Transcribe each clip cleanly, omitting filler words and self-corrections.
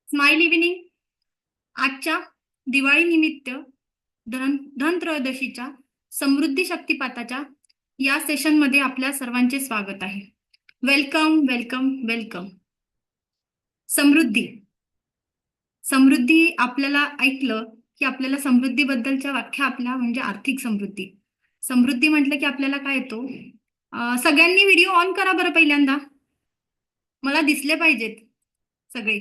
Smile evening. आजच्या दिवाळी निमित्त धनत्रयोदशीच्या समृद्धी शक्तिपाताच्या या सेशनमध्ये आपल्या सर्वांचे स्वागत आहे. Welcome welcome welcome. Samruddhi. Samruddhi आपल्याला ऐकलं की आपल्याला समृद्धीबद्दलच्या व्याख्या आपल्या म्हणजे आर्थिक समृद्धी. समृद्धी म्हटलं की आपल्याला काय येतो? सगळ्यांनी व्हिडिओ ऑन करा बरं पहिल्यांदा. मला दिसले पाहिजेत सगळे.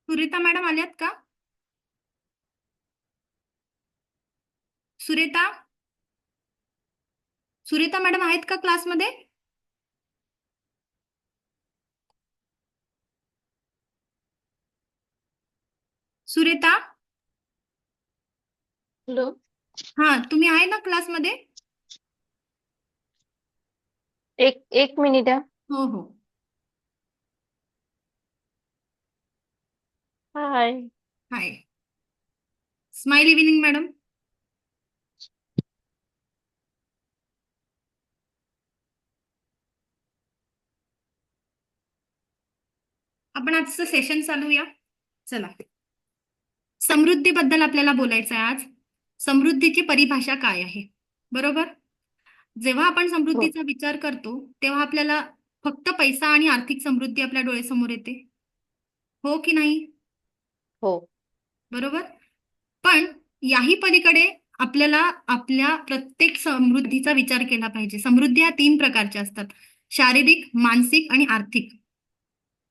सुरेता मॅडम आल्यात का? सुरेता सुरेता मॅडम आहेत का क्लासमध्ये? सुरेता. हॅलो. हा, तुम्ही आहे ना क्लासमध्ये? एक एक मिनिट आहे. हो हो. Hi. Hi. Smile evening madam. आपण आजचं सेशन चालूया. चला, समृद्धीबद्दल आपल्याला बोलायचं आहे आज. समृद्धीची परिभाषा काय आहे? बरोबर. जेव्हा आपण हो समृद्धीचा विचार करतो तेव्हा आपल्याला फक्त पैसा आणि आर्थिक समृद्धी आपल्या डोळ्यासमोर येते, हो की नाही? हो बरोबर. पण याही पलीकडे आपल्याला आपल्या प्रत्येक समृद्धीचा विचार केला पाहिजे. समृद्धी ह्या 3 प्रकारच्या असतात: शारीरिक, मानसिक आणि आर्थिक.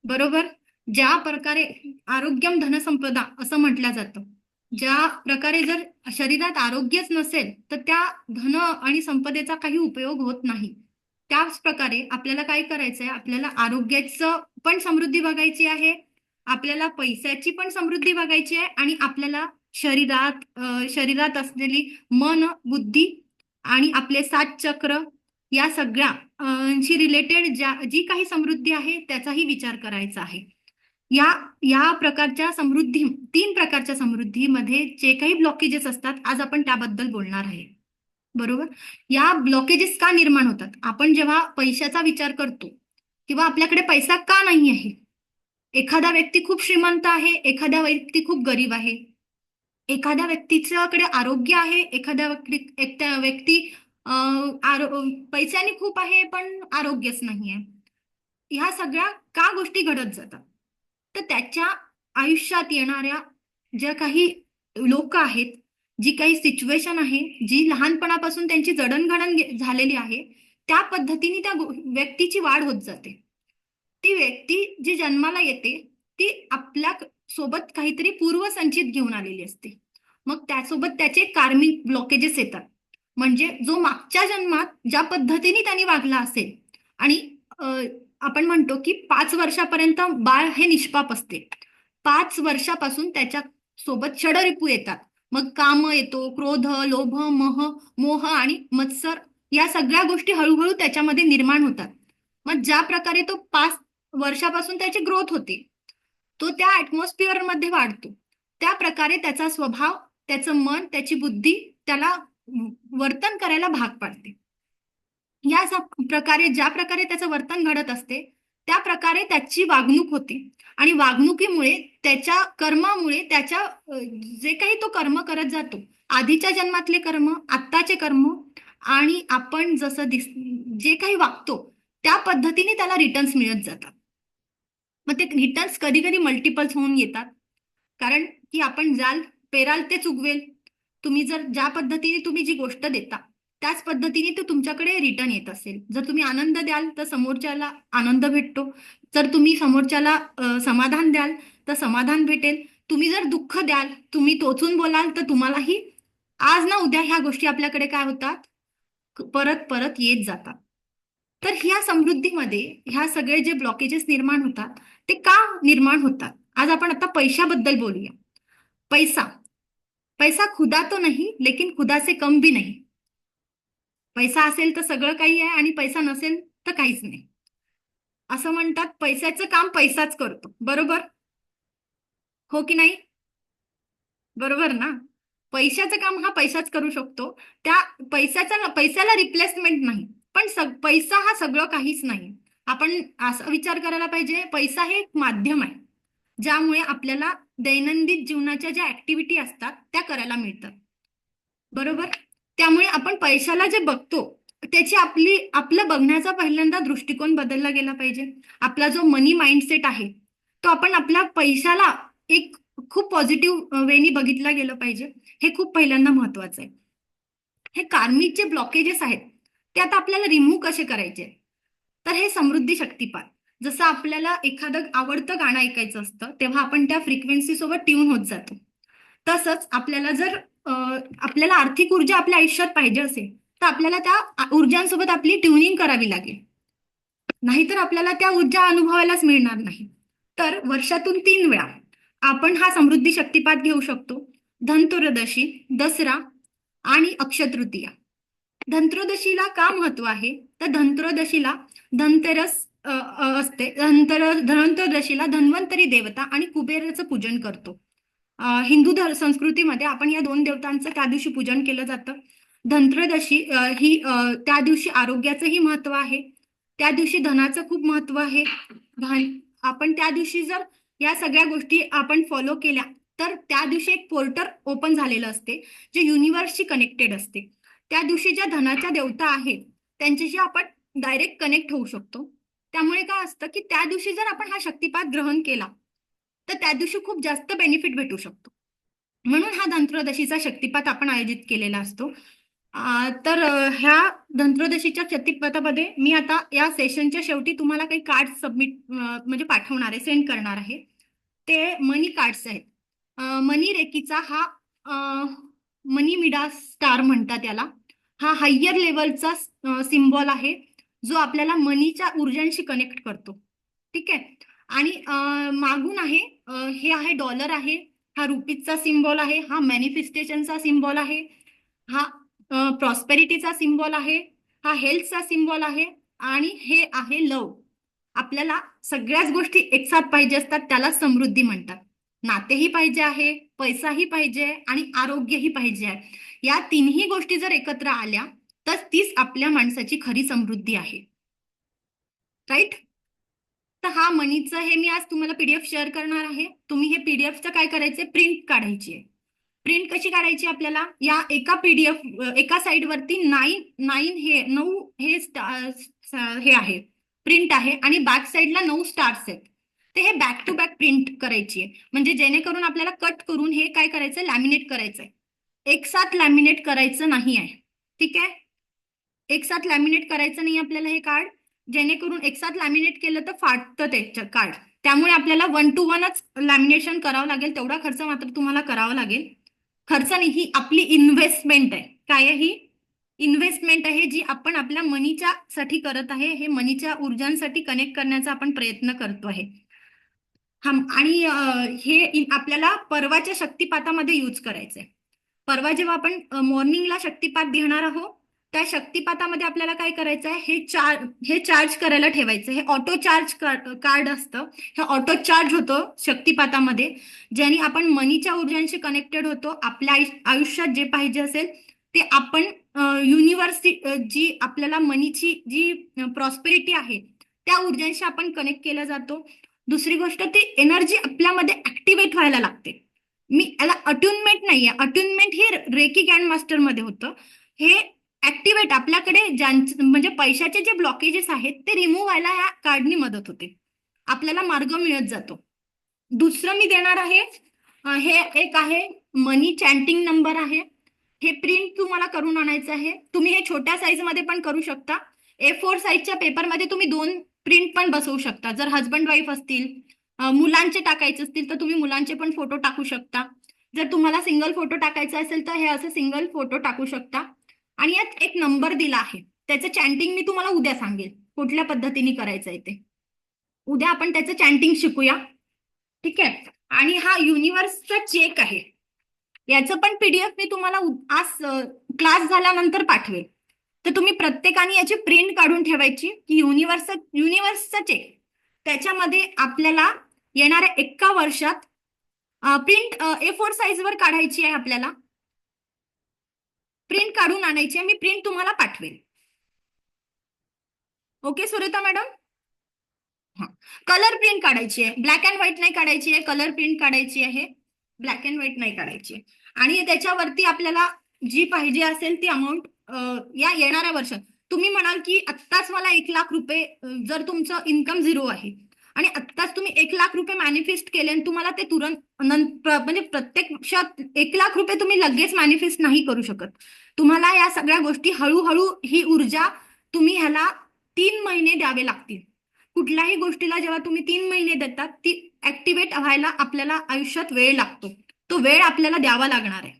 बरोबर. ज्या प्रकारे आरोग्यम धनसंपदा असं म्हटलं जातं, ज्या प्रकारे जर शरीरात आरोग्यच नसेल तर त्या धन आणि संपदेचा काही उपयोग होत नाही. त्याच प्रकारे आपल्याला काय करायचंय, आपल्याला आरोग्याचं पण समृद्धी बघायची आहे, आपल्याला पैशाची पण समृद्धी बघायची आहे आणि आपल्याला शरीरात असलेली मन, बुद्धी आणि आपले 7 चक्र या सगळ्या शी रिलेटेड जी काही समृद्धी आहे त्याचाही विचार करायचा आहे. या या प्रकारच्या समृद्धी, 3 प्रकारच्या समृद्धीमध्ये जे काही ब्लॉकेजेस असतात आज आपण त्याबद्दल बोलणार आहे. बरोबर. या ब्लॉकेजेस का निर्माण होतात? आपण जेव्हा पैशाचा विचार करतो किंवा आपल्याकडे पैसा का नाही आहे, एखादा व्यक्ती खूप श्रीमंत आहे, एखादा व्यक्ती खूप गरीब आहे, एखाद्या व्यक्तीच्याकडे आरोग्य आहे, एखाद्या व्यक्ती पैशाने खूप आहे पण आरोग्यच नाहीये. ह्या सगळ्या का गोष्टी घडत जातात? तर त्याच्या आयुष्यात येणाऱ्या ज्या काही लोक आहेत, जी काही सिच्युएशन आहे, जी लहानपणापासून त्यांची जडणघडण झालेली आहे, त्या पद्धतीने त्या व्यक्तीची वाढ होत जाते. ती व्यक्ती जी जन्माला येते ती आपल्या सोबत काहीतरी पूर्वसंचित घेऊन आलेली असते. मग त्यासोबत त्याचे कार्मिक ब्लॉकेजेस येतात. म्हणजे जो मागच्या जन्मात ज्या पद्धतीने त्यांनी वागला असेल आणि अ, आपण म्हणतो की 5 वर्षापर्यंत बाळ हे निष्पाप असते. 5 वर्षापासून त्याच्या सोबत षडरिपू येतात. मग काम येतो, क्रोध, लोभ, मोह आणि मत्सर या सगळ्या गोष्टी हळूहळू त्याच्यामध्ये निर्माण होतात. मग ज्या प्रकारे तो 5 वर्षापासून त्याची ग्रोथ होते, तो त्या ऍटमॉस्फिअर मध्ये वाढतो, त्या प्रकारे त्याचा स्वभाव, त्याचं मन, त्याची बुद्धी त्याला वर्तन करायला भाग पाडते. या प्रकारे ज्या प्रकारे त्याचं वर्तन घडत असते त्या प्रकारे त्याची वागणूक होते आणि वागणुकीमुळे, त्याच्या कर्मामुळे, त्याच्या जे काही तो कर्म करत जातो, आधीच्या जन्मातले कर्म, आत्ताचे कर्म आणि आपण जसं जे काही वागतो त्या पद्धतीने त्याला रिटर्न्स मिळत जातात. मग ते रिटर्न्स कधी कधी मल्टिपल्स होऊन येतात. कारण की आपण जाल पेराल तेच उगवेल. तुम्ही जर ज्या पद्धतीने तुम्ही जी गोष्ट देता त्याच पद्धतीने ते तुमच्याकडे रिटर्न येत असेल. जर तुम्ही आनंद द्याल तर समोरच्याला आनंद भेटतो. जर तुम्ही समोरच्याला समाधान द्याल तर समाधान भेटेल. तुम्ही जर दुःख द्याल, तुम्ही टोचून बोलाल तर तुम्हालाही आज ना उद्या ह्या गोष्टी आपल्याकडे काय होतात, परत परत येत जातात. तर ह्या समृद्धीमध्ये ह्या सगळे जे ब्लॉकेजेस निर्माण होतात ते का निर्माण होतात? आज आपण आता पैशाबद्दल बोलूया. पैसा. पैसा खुदा तो नहीं लेकिन खुदा से कम भी नहीं. पैसा असेल तर सगळं काही आहे आणि पैसा नसेल तर काहीच नाही. असं म्हणतात, पैशाचं काम पैसाच करतो, बरोबर? हो की नाही? बरोबर ना? पैशाचं काम हा पैसाच करू शकतो. त्या पैशाला रिप्लेसमेंट नाही. पण पैसा हा सगळं काहीच नाही. आपण असा विचार करायला पाहिजे, पैसा हे एक माध्यम आहे, ज्यामुळे आपल्याला दैनंदिन जीवनाच्या ज्या ऍक्टिव्हिटी असतात त्या करायला मिळतात. बरोबर. त्यामुळे आपण पैशाला जे बघतो त्याची आपलं बघण्याचा पहिल्यांदा दृष्टिकोन बदलला गेला पाहिजे. आपला जो मनी माइंडसेट आहे तो आपण आपल्या पैशाला एक खूप पॉझिटिव्ह वेनी बघितला गेलं पाहिजे. हे खूप पहिल्यांदा महत्वाचं आहे. हे कार्मिक जे ब्लॉकेजेस आहेत ते आता आपल्याला रिमूव्ह कसे करायचे, तर हे समृद्धी शक्तिपात. जसं आपल्याला एखादं आवडतं गाणं ऐकायचं असतं तेव्हा आपण त्या फ्रिक्वेन्सी सोबत ट्यून होत जातो. तसंच आपल्याला जर आपल्याला आर्थिक ऊर्जा आपल्या आयुष्यात पाहिजे असेल तर आपल्याला त्या ऊर्जांसोबत आपली ट्युनिंग करावी लागेल. नाहीतर आपल्याला त्या ऊर्जा अनुभवायलाच मिळणार नाही. तर वर्षातून 3 वेळा आपण हा समृद्धी शक्तिपात घेऊ शकतो. धनत्रयोदशी, दसरा आणि अक्षय तृतीया. धनत्रयोदशीला का महत्व आहे, तर धनत्रयोदशीला धनतेरस असते. धनत्रयोदशीला धन्वंतरी देवता आणि कुबेराचं पूजन करतो. हिंदू संस्कृतीमध्ये आपण या दोन देवतांचं त्या दिवशी पूजन केलं जातं. धनत्रयोदशी ही त्या दिवशी आरोग्याचंही महत्व आहे. त्या दिवशी धनाचं खूप महत्व आहे. आपण त्या दिवशी जर या सगळ्या गोष्टी आपण फॉलो केल्या तर त्या दिवशी एक पोर्टल ओपन झालेलं असते जे युनिव्हर्सशी कनेक्टेड असते. त्या दिवशी ज्या धनाच्या देवता आहेत त्यांच्याशी आपण डायरेक्ट कनेक्ट होऊ शकतो. त्यामुळे काय असतं की त्या दिवशी जर आपण हा शक्तिपात ग्रहण केला तर त्या दिवशी खूप जास्त बेनिफिट भेटू शकतो. म्हणून हा धनत्रयोदशीचा शक्तिपात आपण आयोजित केलेला असतो. तर ह्या धनत्रयोदशीच्या शक्तिपातामध्ये मी आता या सेशनच्या शेवटी तुम्हाला काही कार्ड सबमिट म्हणजे पाठवणार आहे, सेंड करणार आहे. ते मनी कार्ड्स आहेत. मनी रेकीचा हा मनी मिडा स्टार म्हणतात याला. हा हायर लेवलचा सिम्बॉल आहे जो आपल्याला मनीच्या ऊर्जांशी कनेक्ट करतो. ठीक आहे. आणि मागून आहे हे आहे डॉलर आहे, हा रुपीजचा सिम्बॉल आहे, हा मॅनिफेस्टेशनचा सिम्बॉल आहे, हा प्रॉस्पेरिटीचा सिम्बॉल आहे, हा हेल्थचा सिम्बॉल आहे आणि हे आहे लव. आपल्याला सगळ्याच गोष्टी एकसाथ पाहिजे असतात त्याला समृद्धी म्हणतात. नातेही पाहिजे आहे, पैसाही पाहिजे आणि आरोग्यही पाहिजे आहे. या तिन्ही गोष्टी जर एकत्र आल्या तर तीच आपल्या माणसाची खरी समृद्धी आहे. राईट. तर हा मनीचं हे मी आज तुम्हाला पीडीएफ शेअर करणार आहे. तुम्ही हे पीडीएफचं काय करायचंय, प्रिंट काढायची आहे. प्रिंट कशी काढायची आपल्याला, या एका पीडीएफ एका साइड वरती 9 हे हे आहे प्रिंट आहे आणि बॅक साइडला 9 स्टार्स आहेत. ते हे बॅक टू बॅक प्रिंट करायची आहे. म्हणजे जेणेकरून आपल्याला कट करून हे काय करायचं, लॅमिनेट करायचंय. एक साथ लॅमिनेट करायचं नाही आहे. ठीक आहे. एक साथ लॅमिनेट करायचं नाही आपल्याला हे कार्ड. जेणेकरून एक साथ लॅमिनेट केलं तर फाटतं ते कार्ड. त्यामुळे आपल्याला 1 to 1च लॅमिनेशन करावं लागेल. तेवढा खर्च मात्र तुम्हाला करावा लागेल. खर्च नाही, ही आपली इन्व्हेस्टमेंट आहे. काय आहे ही? इन्व्हेस्टमेंट आहे जी आपण आपल्या मनीच्या साठी करत आहे. हे मनीच्या ऊर्जांसाठी कनेक्ट करण्याचा आपण प्रयत्न करतो आहे. आणि हे आपल्याला परवाच्या शक्तिपातामध्ये यूज करायचंय. परवा जेव्हा आपण मॉर्निंगला शक्तिपात घेणार आहोत त्या शक्तिपातामध्ये आपल्याला काय करायचं आहे, हे चार्ज करायला ठेवायचं. हे ऑटो चार्ज कार्ड असतं. हे ऑटो चार्ज होतं शक्तिपातामध्ये, ज्याने आपण मनीच्या ऊर्जांशी कनेक्टेड होतो. आपल्या आयुष्यात जे पाहिजे असेल ते आपण युनिव्हर्स जी आपल्याला मनीची जी प्रॉस्पेरिटी आहे त्या ऊर्जांशी आपण कनेक्ट केला जातो. दुसरी गोष्ट, ती एनर्जी आपल्यामध्ये ऍक्टिव्हेट व्हायला लागते. मी याला अट्युनमेंट नाहीये, अट्युनमेंट हे रेकी ग्रँड मास्टर मध्ये होतं. हे ऍक्टिव्हेट आपल्याकडे म्हणजे पैशाचे जे ब्लॉकेजेस आहेत ते रिमूव्ह व्हायला या कार्डनी मदत होते. आपल्याला मार्ग मिळत जातो. दुसरं मी देणार आहे, हे एक आहे मनी चॅन्टिंग नंबर आहे. हे प्रिंट तुम्हाला करून आणायचं आहे. तुम्ही हे छोट्या साईज मध्ये पण करू शकता. A4 साईजच्या पेपरमध्ये तुम्ही 2 प्रिंट पण बसवू शकता. जर हजबंड वाईफ असतील, मुलांचे टाकायचे असतील तर तुम्ही मुलांचे पण फोटो टाकू शकता. जर तुम्हाला सिंगल फोटो टाकायचा असेल तर हे असे सिंगल फोटो टाकू शकता. आणि यात एक नंबर दिला आहे, त्याचं चॅन्टिंग मी तुम्हाला उद्या सांगेल कुठल्या पद्धतीने करायचं आहे ते. उद्या आपण त्याचं चॅन्टिंग शिकूया. ठीक आहे. आणि हा युनिव्हर्सचा चेक आहे. याचं पण पीडीएफ मी तुम्हाला आज क्लास झाल्यानंतर पाठवेल. तर तुम्ही प्रत्येकाने याची प्रिंट काढून ठेवायची की युनिव्हर्सचा चेक त्याच्यामध्ये आपल्याला येणाऱ्या एका वर्षात प्रिंट A4 साईजवर काढायची आहे. आपल्याला प्रिंट काढून आणायची आहे. मी प्रिंट तुम्हाला पाठवेल. Okay Sureta madam. हा, कलर प्रिंट काढायची आहे. ब्लॅक अँड व्हाईट नाही काढायची आहे. कलर प्रिंट काढायची आहे. ब्लॅक अँड व्हाईट नाही काढायची आहे. आणि त्याच्यावरती आपल्याला जी पाहिजे असेल ती अमाऊंट या येणाऱ्या वर्षात तुम्ही म्हणाल की आत्ताच मला 1,00,000 रुपये, जर तुमचं इन्कम 0 आहे आणि आत्ताच तुम्ही 1,00,000 रुपये मॅनिफेस्ट केले आणि तुम्हाला ते तुरंत म्हणजे प्रत्यक्षात 1,00,000 रुपये तुम्ही लगेच मॅनिफेस्ट नाही करू शकत. तुम्हाला या सगळ्या गोष्टी हळूहळू ही ऊर्जा तुम्ही ह्याला 3 महिने द्यावे लागतील. कुठल्याही गोष्टीला जेव्हा तुम्ही 3 महिने देतात ती ऍक्टिव्हेट व्हायला आपल्याला आयुष्यात वेळ लागतो. तो वेळ आपल्याला द्यावा लागणार आहे.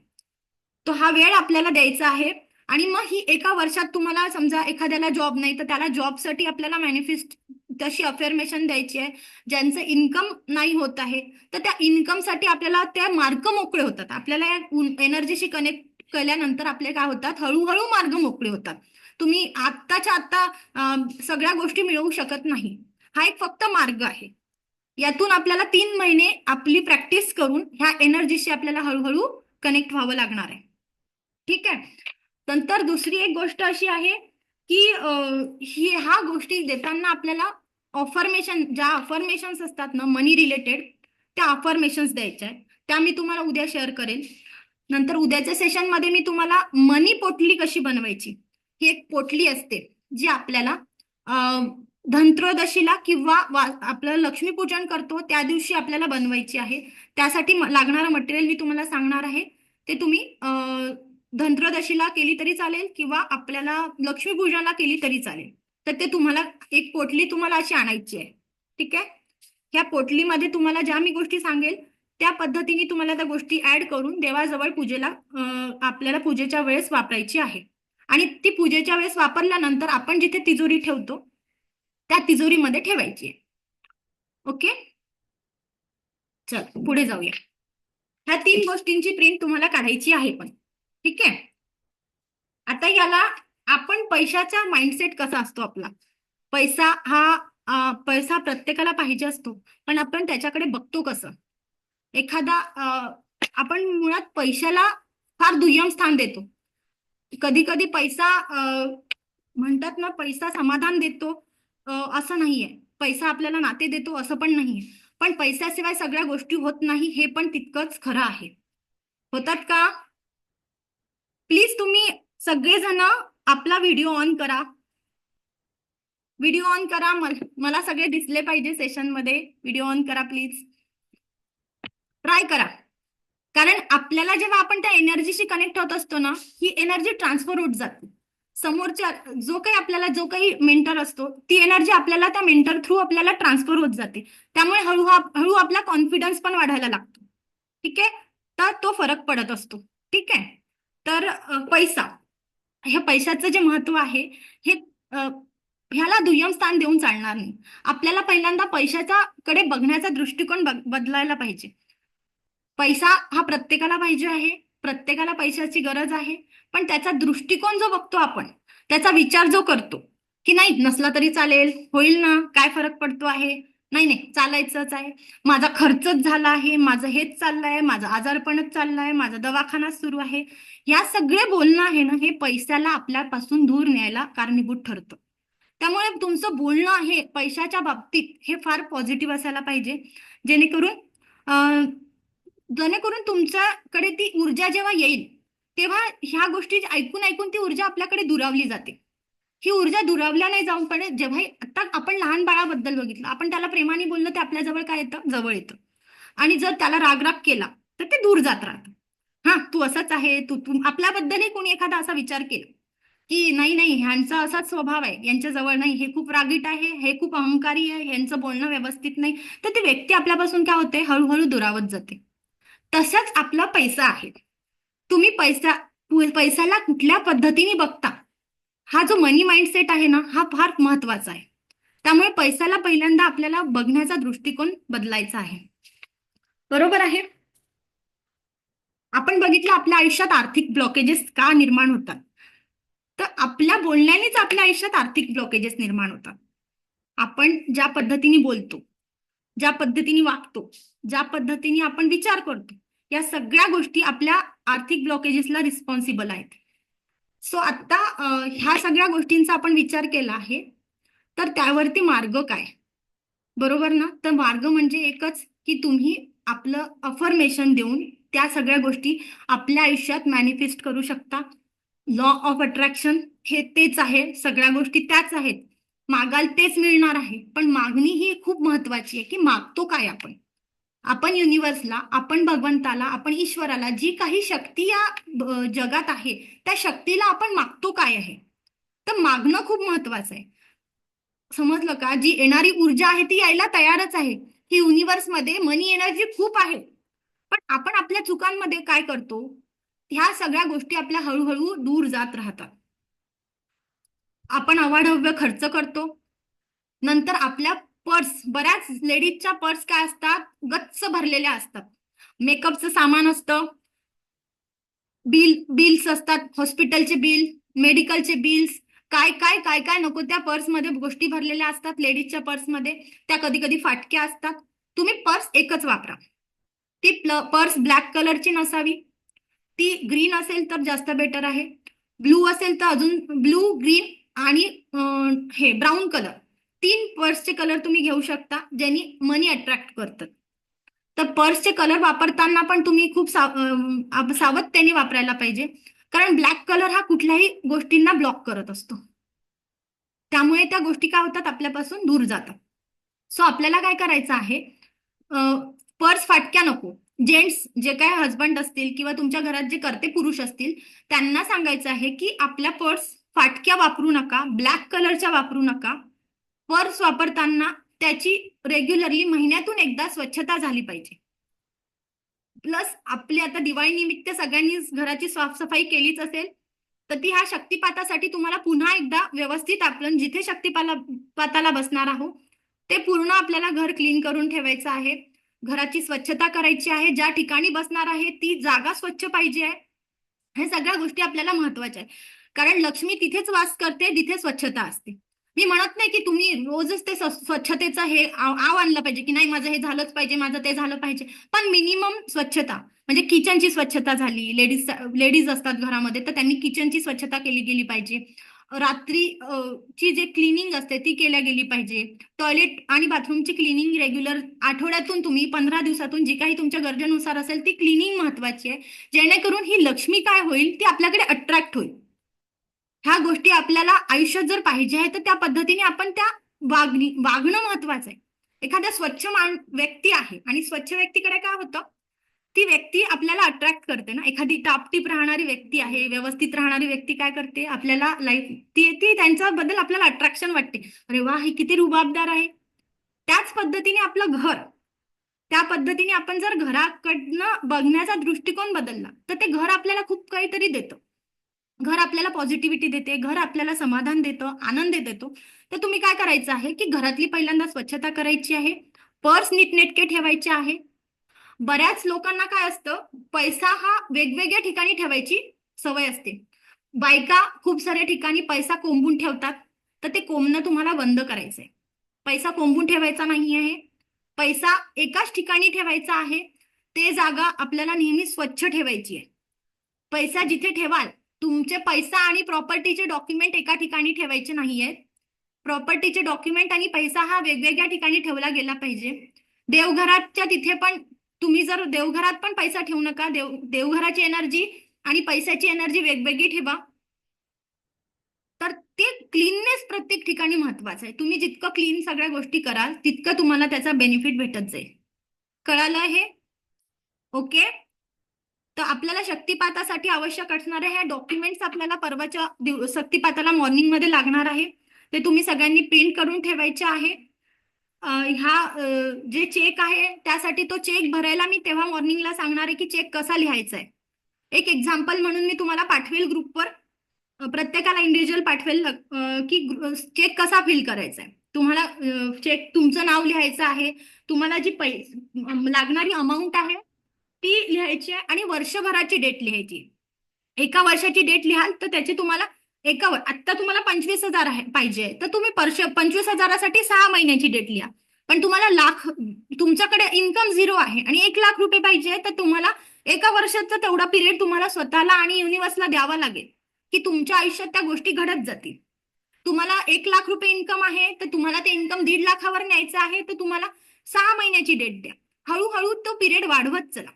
तो हा वेळ आपल्याला द्यायचा आहे. आणि मग ही एका वर्षात तुम्हाला समजा एखाद्याला जॉब नाही तर त्याला जॉबसाठी आपल्याला मॅनिफेस्ट तशी अफर्मेशन द्यायची आहे. ज्यांचं इन्कम नाही होत आहे तर त्या इन्कमसाठी आपल्याला त्या मार्ग मोकळे होतात. आपल्याला या एनर्जीशी कनेक्ट केल्यानंतर आपले काय होतात, हळूहळू मार्ग मोकळे होतात. तुम्ही आत्ताच्या आत्ता सगळ्या गोष्टी मिळवू शकत नाही. हा एक फक्त मार्ग आहे. यातून आपल्याला 3 महिने आपली प्रॅक्टिस करून ह्या एनर्जीशी आपल्याला हळूहळू कनेक्ट व्हावं लागणार आहे. ठीक आहे. नंतर दुसरी एक गोष्ट अशी आहे की ह्या गोष्टी देताना आपल्याला ज्या अफर्मेशन्स असतात ना मनी रिलेटेड, त्या अफर्मेशन्स द्यायच्या आहेत. त्या मी तुम्हाला उद्या शेअर करेन. नंतर उद्याच्या सेशनमध्ये मी तुम्हाला मनी पोटली कशी बनवायची, ही एक पोटली असते जी आपल्याला धनत्रयोदशीला किंवा आपलं लक्ष्मीपूजन करतो त्या दिवशी आपल्याला बनवायची आहे. त्यासाठी लागणारं मटेरियल मी तुम्हाला सांगणार आहे. ते तुम्ही धनत्रयोदशीला केली तरी चालेल किंवा आपल्याला लक्ष्मीपूजनाला केली तरी चालेल. तर ते तुम्हाला एक पोटली तुम्हाला अशी आणायची आहे. ठीक आहे. ह्या पोटलीमध्ये तुम्हाला ज्या मी गोष्टी सांगेल त्या पद्धतीने तुम्हाला त्या गोष्टी ऍड करून देवाजवळ पूजेला आपल्याला पूजेच्या वेळेस वापरायची आहे. आणि ती पूजेच्या वेळेस वापरल्यानंतर आपण जिथे तिजोरी ठेवतो त्या तिजोरीमध्ये ठेवायची आहे. ओके, चल पुढे जाऊया. ह्या 3 गोष्टींची प्रिंट तुम्हाला काढायची आहे पण. ठीक आहे. आता याला आपण पैशाचा माइंडसेट कसा असतो आपला, पैसा प्रत्येकाला पाहिजे असतो पण आपण त्याच्याकडे बघतो कसं. एखादा आपण मुळात पैशाला फार दुय्यम स्थान देतो. कधी कधी पैसा म्हणतात ना पैसा समाधान देतो असं नाहीये. पैसा आपल्याला नाते देतो असं पण नाहीये. पण पैशाशिवाय सगळ्या गोष्टी होत नाही हे पण तितकंच खरं आहे. होतात का? प्लीज तुम्ही सगळेजण आपला व्हिडिओ ऑन करा. व्हिडिओ ऑन करा. मला सगळे दिसले पाहिजे सेशनमध्ये. व्हिडिओ ऑन करा प्लीज. ट्राय करा. कारण आपल्याला जेव्हा आपण त्या एनर्जीशी कनेक्ट होत असतो ना ही एनर्जी ट्रान्सफर होत जाते. समोरच्या जो काही मेंटर असतो ती एनर्जी आपल्याला त्या मेंटर थ्रू आपल्याला ट्रान्सफर होत जाते. त्यामुळे हळूहळू आपला कॉन्फिडन्स पण वाढायला लागतो. ठीक आहे. तर तो फरक पडत असतो. ठीक आहे. तर पैसा, ह्या पैशाचं जे महत्व आहे हे ह्याला दुय्यम स्थान देऊन चालणार नाही. आपल्याला पहिल्यांदा पैशाच्या कडे बघण्याचा दृष्टिकोन बदलायला पाहिजे. पैसा हा प्रत्येकाला पाहिजे आहे. प्रत्येकाला पैशाची गरज आहे. पण त्याचा दृष्टिकोन जो बघतो आपण, त्याचा विचार जो करतो की नाही नसला तरी चालेल, होईल ना, काय फरक पडतो आहे, नाही नाही चालायचंच आहे, माझा खर्चच झाला आहे, माझं हेच चाललंय, माझं आजारपणच चाललंय, माझा दवाखाना सुरू आहे, या सगळे बोलणं आहे ना हे पैशाला आपल्यापासून दूर न्यायला कारणीभूत ठरतं. त्यामुळे तुमचं बोलणं आहे पैशाच्या बाबतीत हे फार पॉझिटिव्ह असायला पाहिजे. जेणेकरून तुमच्याकडे ती ऊर्जा जेव्हा येईल तेव्हा ह्या गोष्टी ऐकून ऐकून ती ऊर्जा आपल्याकडे दुरावली जाते. ही ऊर्जा दुरावल्या नाही जाऊन पण जेव्हा आता आपण लहान बाळाबद्दल बघितलं, आपण त्याला प्रेमाने बोललं ते आपल्या जवळ काय येतं, जवळ येतं. आणि जर त्याला राग केला तर ते दूर जात राहतं. हा तू असंच आहे, तू आपल्याबद्दलही कोणी एखादा असा विचार केला की नाही नाही ह्यांचा असाच स्वभाव आहे, यांच्या जवळ नाही, हे खूप रागीट आहे, हे खूप अहंकारी आहे, यांचं बोलणं व्यवस्थित नाही, तर ती व्यक्ती आपल्यापासून काय होते, हळूहळू दुरावत जाते. तसंच आपला पैसा आहे. तुम्ही पैशाला कुठल्या पद्धतीने बघता, हा जो मनी माइंडसेट आहे ना हा फार महत्वाचा आहे. त्यामुळे पैशाला पहिल्यांदा आपल्याला बघण्याचा दृष्टिकोन बदलायचा आहे. बरोबर आहे. आपण बघितलं आपल्या आयुष्यात आर्थिक ब्लॉकेजेस का निर्माण होतात, तर आपल्या बोलण्यानेच आपल्या आयुष्यात आर्थिक ब्लॉकेजेस निर्माण होतात. आपण ज्या पद्धतीने बोलतो, ज्या पद्धतीने वागतो, ज्या पद्धतीने आपण विचार करतो, या सगळ्या गोष्टी आपल्या आर्थिक ब्लॉकेजेसला रिस्पॉन्सिबल आहेत. सो आता ह्या सगळ्या गोष्टींचा आपण विचार केला आहे, तर त्यावरती मार्ग काय? बरोबर ना? तर मार्ग म्हणजे एकच, की तुम्ही आपलं अफर्मेशन देऊन त्या सगळ्या गोष्टी आपल्या आयुष्यात मॅनिफेस्ट करू शकता. लॉ ऑफ अट्रॅक्शन हे तेच आहे, सगळ्या गोष्टी त्याच आहेत. मागाल तेच मिळणार आहे. पण मागणी ही खूप महत्वाची आहे, की मागतो काय आपण. आपण युनिव्हर्सला, आपण भगवंताला, आपण ईश्वराला जी काही शक्ती या जगात आहे, त्या शक्तीला आपण मागतो काय आहे. तर मागणं खूप महत्वाचं आहे. समजलं का? जी येणारी ऊर्जा आहे ती यायला तयारच आहे. ही युनिव्हर्समध्ये मनी एनर्जी खूप आहे. पण आपण आपल्या चुकांमध्ये काय करतो? ह्या सगळ्या गोष्टी आपल्या हळूहळू दूर जात राहतात. आपण अवाढव्य खर्च करतो. नंतर आपल्या पर्स, बऱ्याच लेडीजच्या पर्स काय असतात? गच्च भरलेल्या असतात. मेकअपचं सामान असतं, बिल्स असतात, हॉस्पिटलचे बिल, मेडिकलचे बिल्स, काय काय काय काय नको त्या पर्समध्ये गोष्टी भरलेल्या असतात. लेडीजच्या पर्समध्ये त्या कधी कधी फाटक्या असतात. तुम्ही पर्स एकच वापरा. ती पर्स ब्लॅक कलरची नसावी, ती ग्रीन असेल तर जास्त बेटर आहे. ब्लू असेल तर अजून ब्लू, ग्रीन आणि हे ब्राऊन कलर, 3 पर्सचे कलर तुम्ही घेऊ शकता, ज्यांनी मनी अट्रॅक्ट करतात. तर पर्सचे कलर वापरताना पण तुम्ही खूप सावधतेने वापरायला पाहिजे, कारण ब्लॅक कलर हा कुठल्याही गोष्टींना ब्लॉक करत असतो. त्यामुळे त्या गोष्टी काय होतात? आपल्यापासून दूर जातात. सो आपल्याला काय करायचं आहे? पर्स फाटक्या नको. जेंट्स जे काय हजबंड असतील किंवा तुमच्या घरात जे करते पुरुष असतील, त्यांना सांगायचं आहे की आपल्या पर्स फाटक्या वापरू नका, ब्लॅक कलरच्या वापरू नका. पर्स वापरताना त्याची रेग्युलरली महिन्यातून एकदा स्वच्छता झाली पाहिजे. प्लस आपली आता दिवाळी निमित्त सगळ्यांनीच घराची साफसफाई केलीच असेल, तर ती ह्या शक्तिपातासाठी तुम्हाला पुन्हा एकदा व्यवस्थित आपण जिथे शक्तिपाताला बसणार आहोत ते पूर्ण आपल्याला घर क्लीन करून ठेवायचं आहे. घराची स्वच्छता करायची आहे. ज्या ठिकाणी बसणार आहे ती जागा स्वच्छ पाहिजे आहे. हे सगळ्या गोष्टी आपल्याला महत्वाच्या आहेत. कारण लक्ष्मी तिथेच वास करते जिथे स्वच्छता असते. मी म्हणत नाही की तुम्ही रोजच ते स्वच्छतेचं हे आव आणलं पाहिजे, की नाही माझं हे झालंच पाहिजे, माझं ते झालं पाहिजे. पण मिनिमम स्वच्छता म्हणजे किचनची स्वच्छता झाली. लेडीज असतात घरामध्ये, तर त्यांनी किचनची स्वच्छता केली गेली पाहिजे. रात्री ची जे क्लिनिंग असते ती केल्या गेली पाहिजे. टॉयलेट आणि बाथरूमची क्लिनिंग रेग्युलर आठवड्यातून तुम्ही 15 दिवसातून जी काही तुमच्या गरजेनुसार असेल ती क्लिनिंग महत्वाची आहे, जेणेकरून ही लक्ष्मी काय होईल? ती आपल्याकडे अट्रॅक्ट होईल. ह्या गोष्टी आपल्याला आयुष्यात जर पाहिजे आहे तर त्या पद्धतीने आपण त्या वागणं महत्वाचं आहे. एखाद्या स्वच्छ व्यक्ती आहे आणि स्वच्छ व्यक्तीकडे काय होतं? ती व्यक्ती आपल्याला अट्रॅक्ट करते ना. एखादी टापटीप राहणारी व्यक्ती आहे, व्यवस्थित राहणारी व्यक्ती काय करते? आपल्याला लाईफ ती ती त्यांच्याबद्दल आपल्याला अट्रॅक्शन वाटते. अरे वा, ही किती रुबाबदार आहे. त्याच पद्धतीने आपलं घर, त्या पद्धतीने आपण जर घराकडनं बघण्याचा दृष्टिकोन बदलला तर ते घर आपल्याला खूप काहीतरी देतं. घर आपल्याला पॉझिटिव्हिटी देते, घर आपल्याला समाधान देतं, आनंद देतो. तर तुम्ही काय करायचं आहे की घरातली पहिल्यांदा स्वच्छता करायची आहे, पर्स नीटनेटके ठेवायचे आहे. बऱ्याच लोकांना काय असतं, पैसा हा वेगवेगळ्या ठिकाणी ठेवायची सवय असते. बायका खूप साऱ्या ठिकाणी पैसा कोंबून ठेवतात, तर ते कोंबणं तुम्हाला बंद करायचंय. पैसा कोंबून ठेवायचा नाही आहे, पैसा एकाच ठिकाणी ठेवायचा आहे. ते जागा आपल्याला नेहमी स्वच्छ ठेवायची आहे. पैसा जिथे ठेवाल, तुमचे पैसा आणि प्रॉपर्टीचे डॉक्युमेंट एका ठिकाणी ठेवायचे नाहीये. प्रॉपर्टीचे डॉक्युमेंट आणि पैसा हा वेगवेगळ्या ठिकाणी ठेवला गेला पाहिजे. देवघराच्या तिथे पण तुम्ही जर देवघरात पण पैसा ठेवू नका. देवघराची एनर्जी आणि पैशाची एनर्जी वेगवेगळी ठेवा. तर ते क्लीननेस प्रत्येक ठिकाणी महत्वाचं आहे. तुम्ही जितकं क्लीन सगळ्या गोष्टी कराल तितकं तुम्हाला त्याचा बेनिफिट भेटत जाईल. कळालं हे? ओके. तर आपल्याला शक्तिपातासाठी आवश्यक असणारे हे डॉक्युमेंट्स आपल्याला परवाच्या शक्तिपाताला मॉर्निंग मध्ये लागणार आहे. ते तुम्ही सगळ्यांनी प्रिंट करून ठेवायचे आहे. जे चेक आहे त्यासाठी तो चेक भरायला मी तेव्हा मॉर्निंगला सांगणार आहे की चेक कसा लिहायचा आहे. एक एक्झाम्पल म्हणून मी तुम्हाला पाठवेल ग्रुपवर. प्रत्येकाला इंडिव्हिज्युअल पाठवेल की चेक कसा फिल करायचा आहे. तुम्हाला चेक तुमचं नाव लिहायचं आहे, तुम्हाला जी लागणारी अमाऊंट आहे ती लिहायची आहे आणि वर्षभराची डेट लिहायची. एका वर्षाची डेट लिहाल तर त्याची तुम्हाला आता तुम्हाला 25,000 पाहिजे तर तुम्ही 25,000साठी 6 महिन्याची डेट लिहा. पण तुम्हाला लाख, तुमच्याकडे इन्कम झिरो आहे आणि 1 लाख रुपये पाहिजे तर तुम्हाला एका वर्षाचा तेवढा पिरियड तुम्हाला स्वतःला आणि युनिव्हर्सला द्यावा लागेल की तुमच्या आयुष्यात त्या गोष्टी घडत जातील. तुम्हाला 1 लाख रुपये इन्कम आहे तर तुम्हाला ते इन्कम 1.5 लाखावर न्यायचं आहे तर तुम्हाला 6 महिन्याची डेट द्या. हळूहळू तो पिरियड वाढवत चला,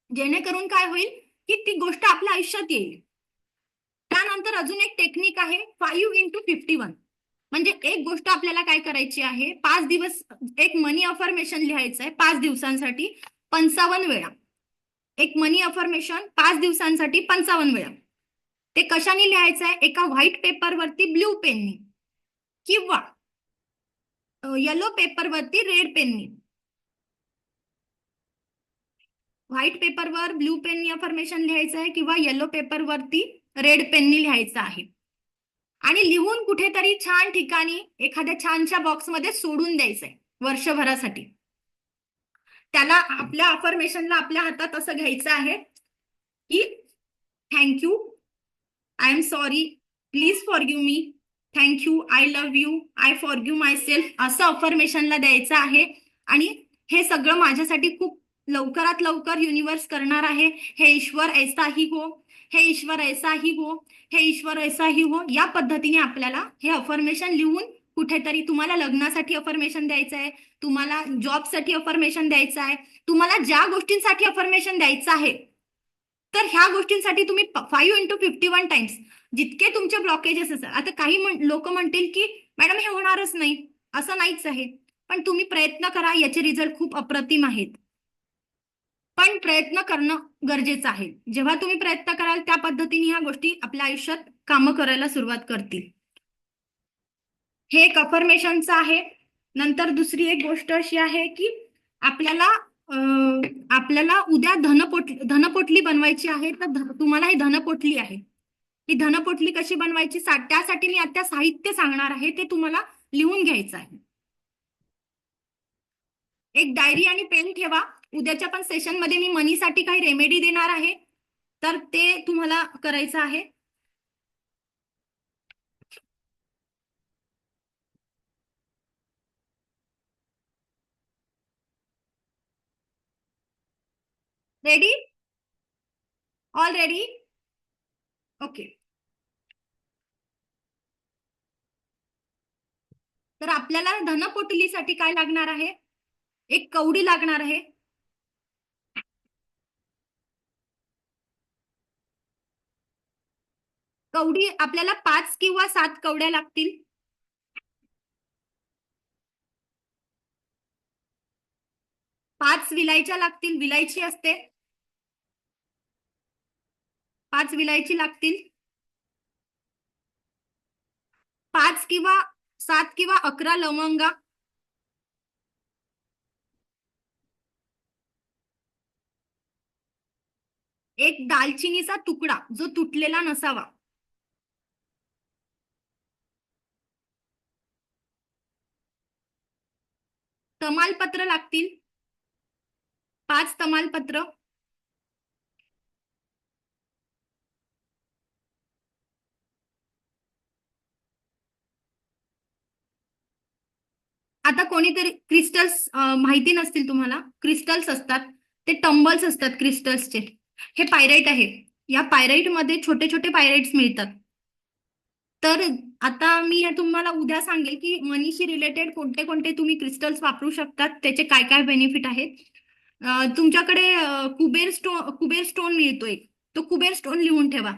जेणेकरून काय होईल की ती गोष्ट आपल्या आयुष्यात येईल. त्यानंतर अजून एक टेक्निक आहे 5x51. म्हणजे एक गोष्ट आपल्याला काय करायची आहे, 5 दिवस एक मनी अफर्मेशन लिहायचं आहे 5 दिवसांसाठी 55 वेळा. एक मनी अफर्मेशन 5 दिवसांसाठी 55 वेळा. ते कशाने लिहायचं आहे, एका व्हाईट पेपरवरती ब्ल्यू पेननी किंवा येलो पेपरवरती रेड पेननी. व्हाईट पेपरवर ब्ल्यू पेननी अफर्मेशन लिहायचं आहे किंवा येलो पेपरवरती रेड पेननी लिहायचं आहे. आणि लिहून कुठेतरी छान ठिकाणी एखाद्या छानशा बॉक्समध्ये सोडून द्यायचंय वर्षभरासाठी. त्याला आपल्या अफर्मेशनला आपल्या हातात असं घ्यायचं आहे की thank you, I am sorry, please forgive me, thank you, I love you, I forgive my self, असं अफर्मेशनला द्यायचं आहे. आणि हे सगळं माझ्यासाठी खूप लवकरात लवकर युनिव्हर्स करणार आहे. हे ईश्वर ऐसा ही हो, हे ईश्वर ऐसा ही हो, हे ईश्वर ऐसा ही हो. या पद्धतीने आपल्याला हे अफर्मेशन लिहून कुठेतरी, तुम्हाला लग्नासाठी अफर्मेशन द्यायचं आहे, तुम्हाला जॉबसाठी अफर्मेशन द्यायचं आहे, तुम्हाला ज्या गोष्टींसाठी अफर्मेशन द्यायचं आहे, तर ह्या गोष्टींसाठी तुम्ही 5x51 टाइम्स जितके तुमचे ब्लॉकेजेस असतात. आता काही लोक म्हणतील की मॅडम हे होणारच नाही, असं नाहीच आहे. पण तुम्ही प्रयत्न करा, याचे रिझल्ट खूप अप्रतिम आहेत. पण प्रयत्न करणं गरजेचं आहे. जेव्हा तुम्ही प्रयत्न कराल त्या पद्धतीने ह्या गोष्टी आपल्या आयुष्यात कामं करायला सुरुवात करतील. हे एक अफर्मेशनचं आहे. नंतर दुसरी एक गोष्ट अशी आहे की आपल्याला आपल्याला उद्या धनपोटली बनवायची आहे. तर तुम्हाला ही धनपोटली आहे, ही धनपोटली कशी बनवायची त्यासाठी मी आता साहित्य सांगणार आहे, ते तुम्हाला लिहून घ्यायचं आहे. एक डायरी आणि पेन ठेवा. उद्याच्या पण सेशन मध्ये मी मनीसाठी काही रेमेडी देणार आहे, तर ते तुम्हाला करायचं आहे. रेडी? All ready? ओके. तर आपल्याला धनपोटलीसाठी काय लागणार आहे, एक कवडी लागणार आहे. कवडी आपल्याला 5 किंवा 7 कवड्या लागतील. 5 विलायच्या लागतील, विलायची असते, 5 विलायची लागतील. 5 किंवा 7 किंवा 11 लवंगा. एक दालचिनीचा तुकडा जो तुटलेला नसावा. तमालपत्र लागतील, 5 तमालपत्र. आता कोणीतरी क्रिस्टल्स माहिती नसतील तुम्हाला, क्रिस्टल्स असतात ते, टंबल्स असतात क्रिस्टल्सचे. हे पायराइट आहे. या पायराइट मध्ये छोटे छोटे पायराइट्स मिळतात. तर आता मी हे तुम्हाला उद्या सांगेल की मनीशी रिलेटेड कोणते कोणते तुम्ही क्रिस्टल्स वापरू शकतात, त्याचे काय काय बेनिफिट आहेत. तुमच्याकडे कुबेर स्टोन मिळतोय, तो कुबेर स्टोन लिहून ठेवा.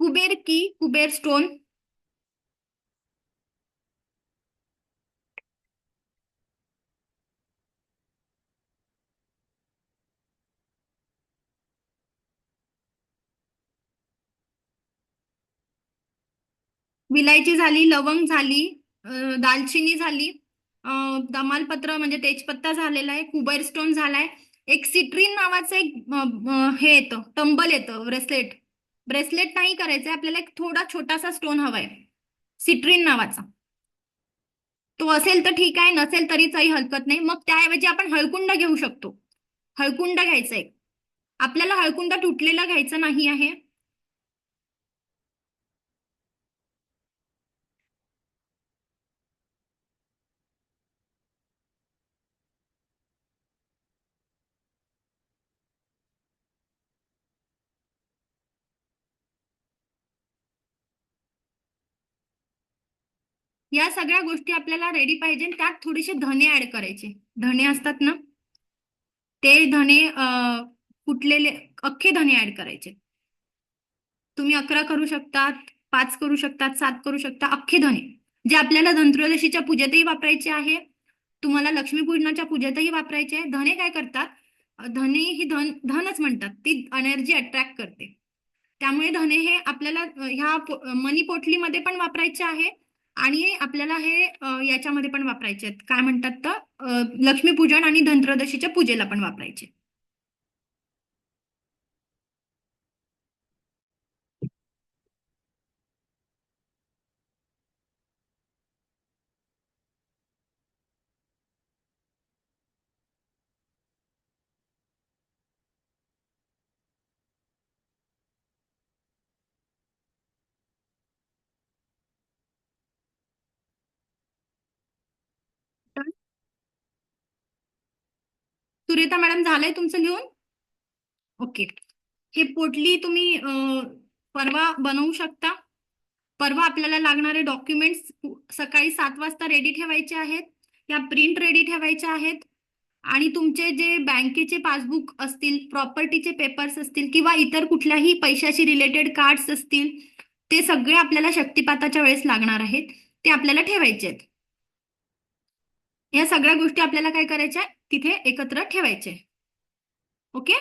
कुबेर स्टोन. विलायची झाली, लवंग झाली, दालचिनी झाली, तमालपत्र म्हणजे तेजपत्ता झालेला आहे, कुबेर स्टोन झालाय. एक सिट्रीन नावाचं एक हे येतं, टंबल येतं, ब्रेसलेट. ब्रेसलेट नाही करायचंय आपल्याला, एक थोडा छोटासा स्टोन हवाय सिट्रीन नावाचा. तो असेल तर ठीक आहे, नसेल तरी काही हरकत नाही. मग त्याऐवजी आपण हळकुंड घेऊ शकतो. हळकुंड घ्यायचंय. आपल्याला हळकुंडा तुटलेला घ्यायचा नाही आहे. या सगळ्या गोष्टी आपल्याला रेडी पाहिजे. त्यात थोडेसे धने ऍड करायचे. धने असतात ना, ते धने कुटलेले अख्खे धने ऍड करायचे. तुम्ही 11 करू शकतात, 5 करू शकतात, 7 करू शकता. अख्खे धने जे आपल्याला धनत्रयोदशीच्या पूजेतही वापरायचे आहे, तुम्हाला लक्ष्मीपूजनाच्या पूजेतही वापरायचे आहे. धने काय करतात? धने ही धनच म्हणतात, ती एनर्जी अट्रॅक्ट करते. त्यामुळे धने हे आपल्याला ह्या मनी पोटलीमध्ये पण वापरायचे आहे आणि आपल्याला हे याच्यामध्ये पण वापरायचे आहेत. काय म्हणतात तर लक्ष्मीपूजन आणि धनत्रयोदशीच्या पूजेला पण वापरायचे. तर सुरेता मॅडम, झालंय तुमचं लिहून? ओके. हे पोटली तुम्ही परवा बनवू शकता. परवा आपल्याला लागणारे डॉक्युमेंट्स सकाळी 7 वाजता रेडी ठेवायचे आहेत. या प्रिंट रेडी ठेवायच्या आहेत. आणि तुमचे जे बँकेचे पासबुक असतील, प्रॉपर्टीचे पेपर्स असतील किंवा इतर कुठल्याही पैशाशी रिलेटेड कार्ड्स असतील, ते सगळे आपल्याला शक्तिपाताच्या वेळेस लागणार आहेत. ते आपल्याला ठेवायचे आहेत. या सगळ्या गोष्टी आपल्याला काय करायच्या, तिथे एकत्र ठेवायचे. ओके.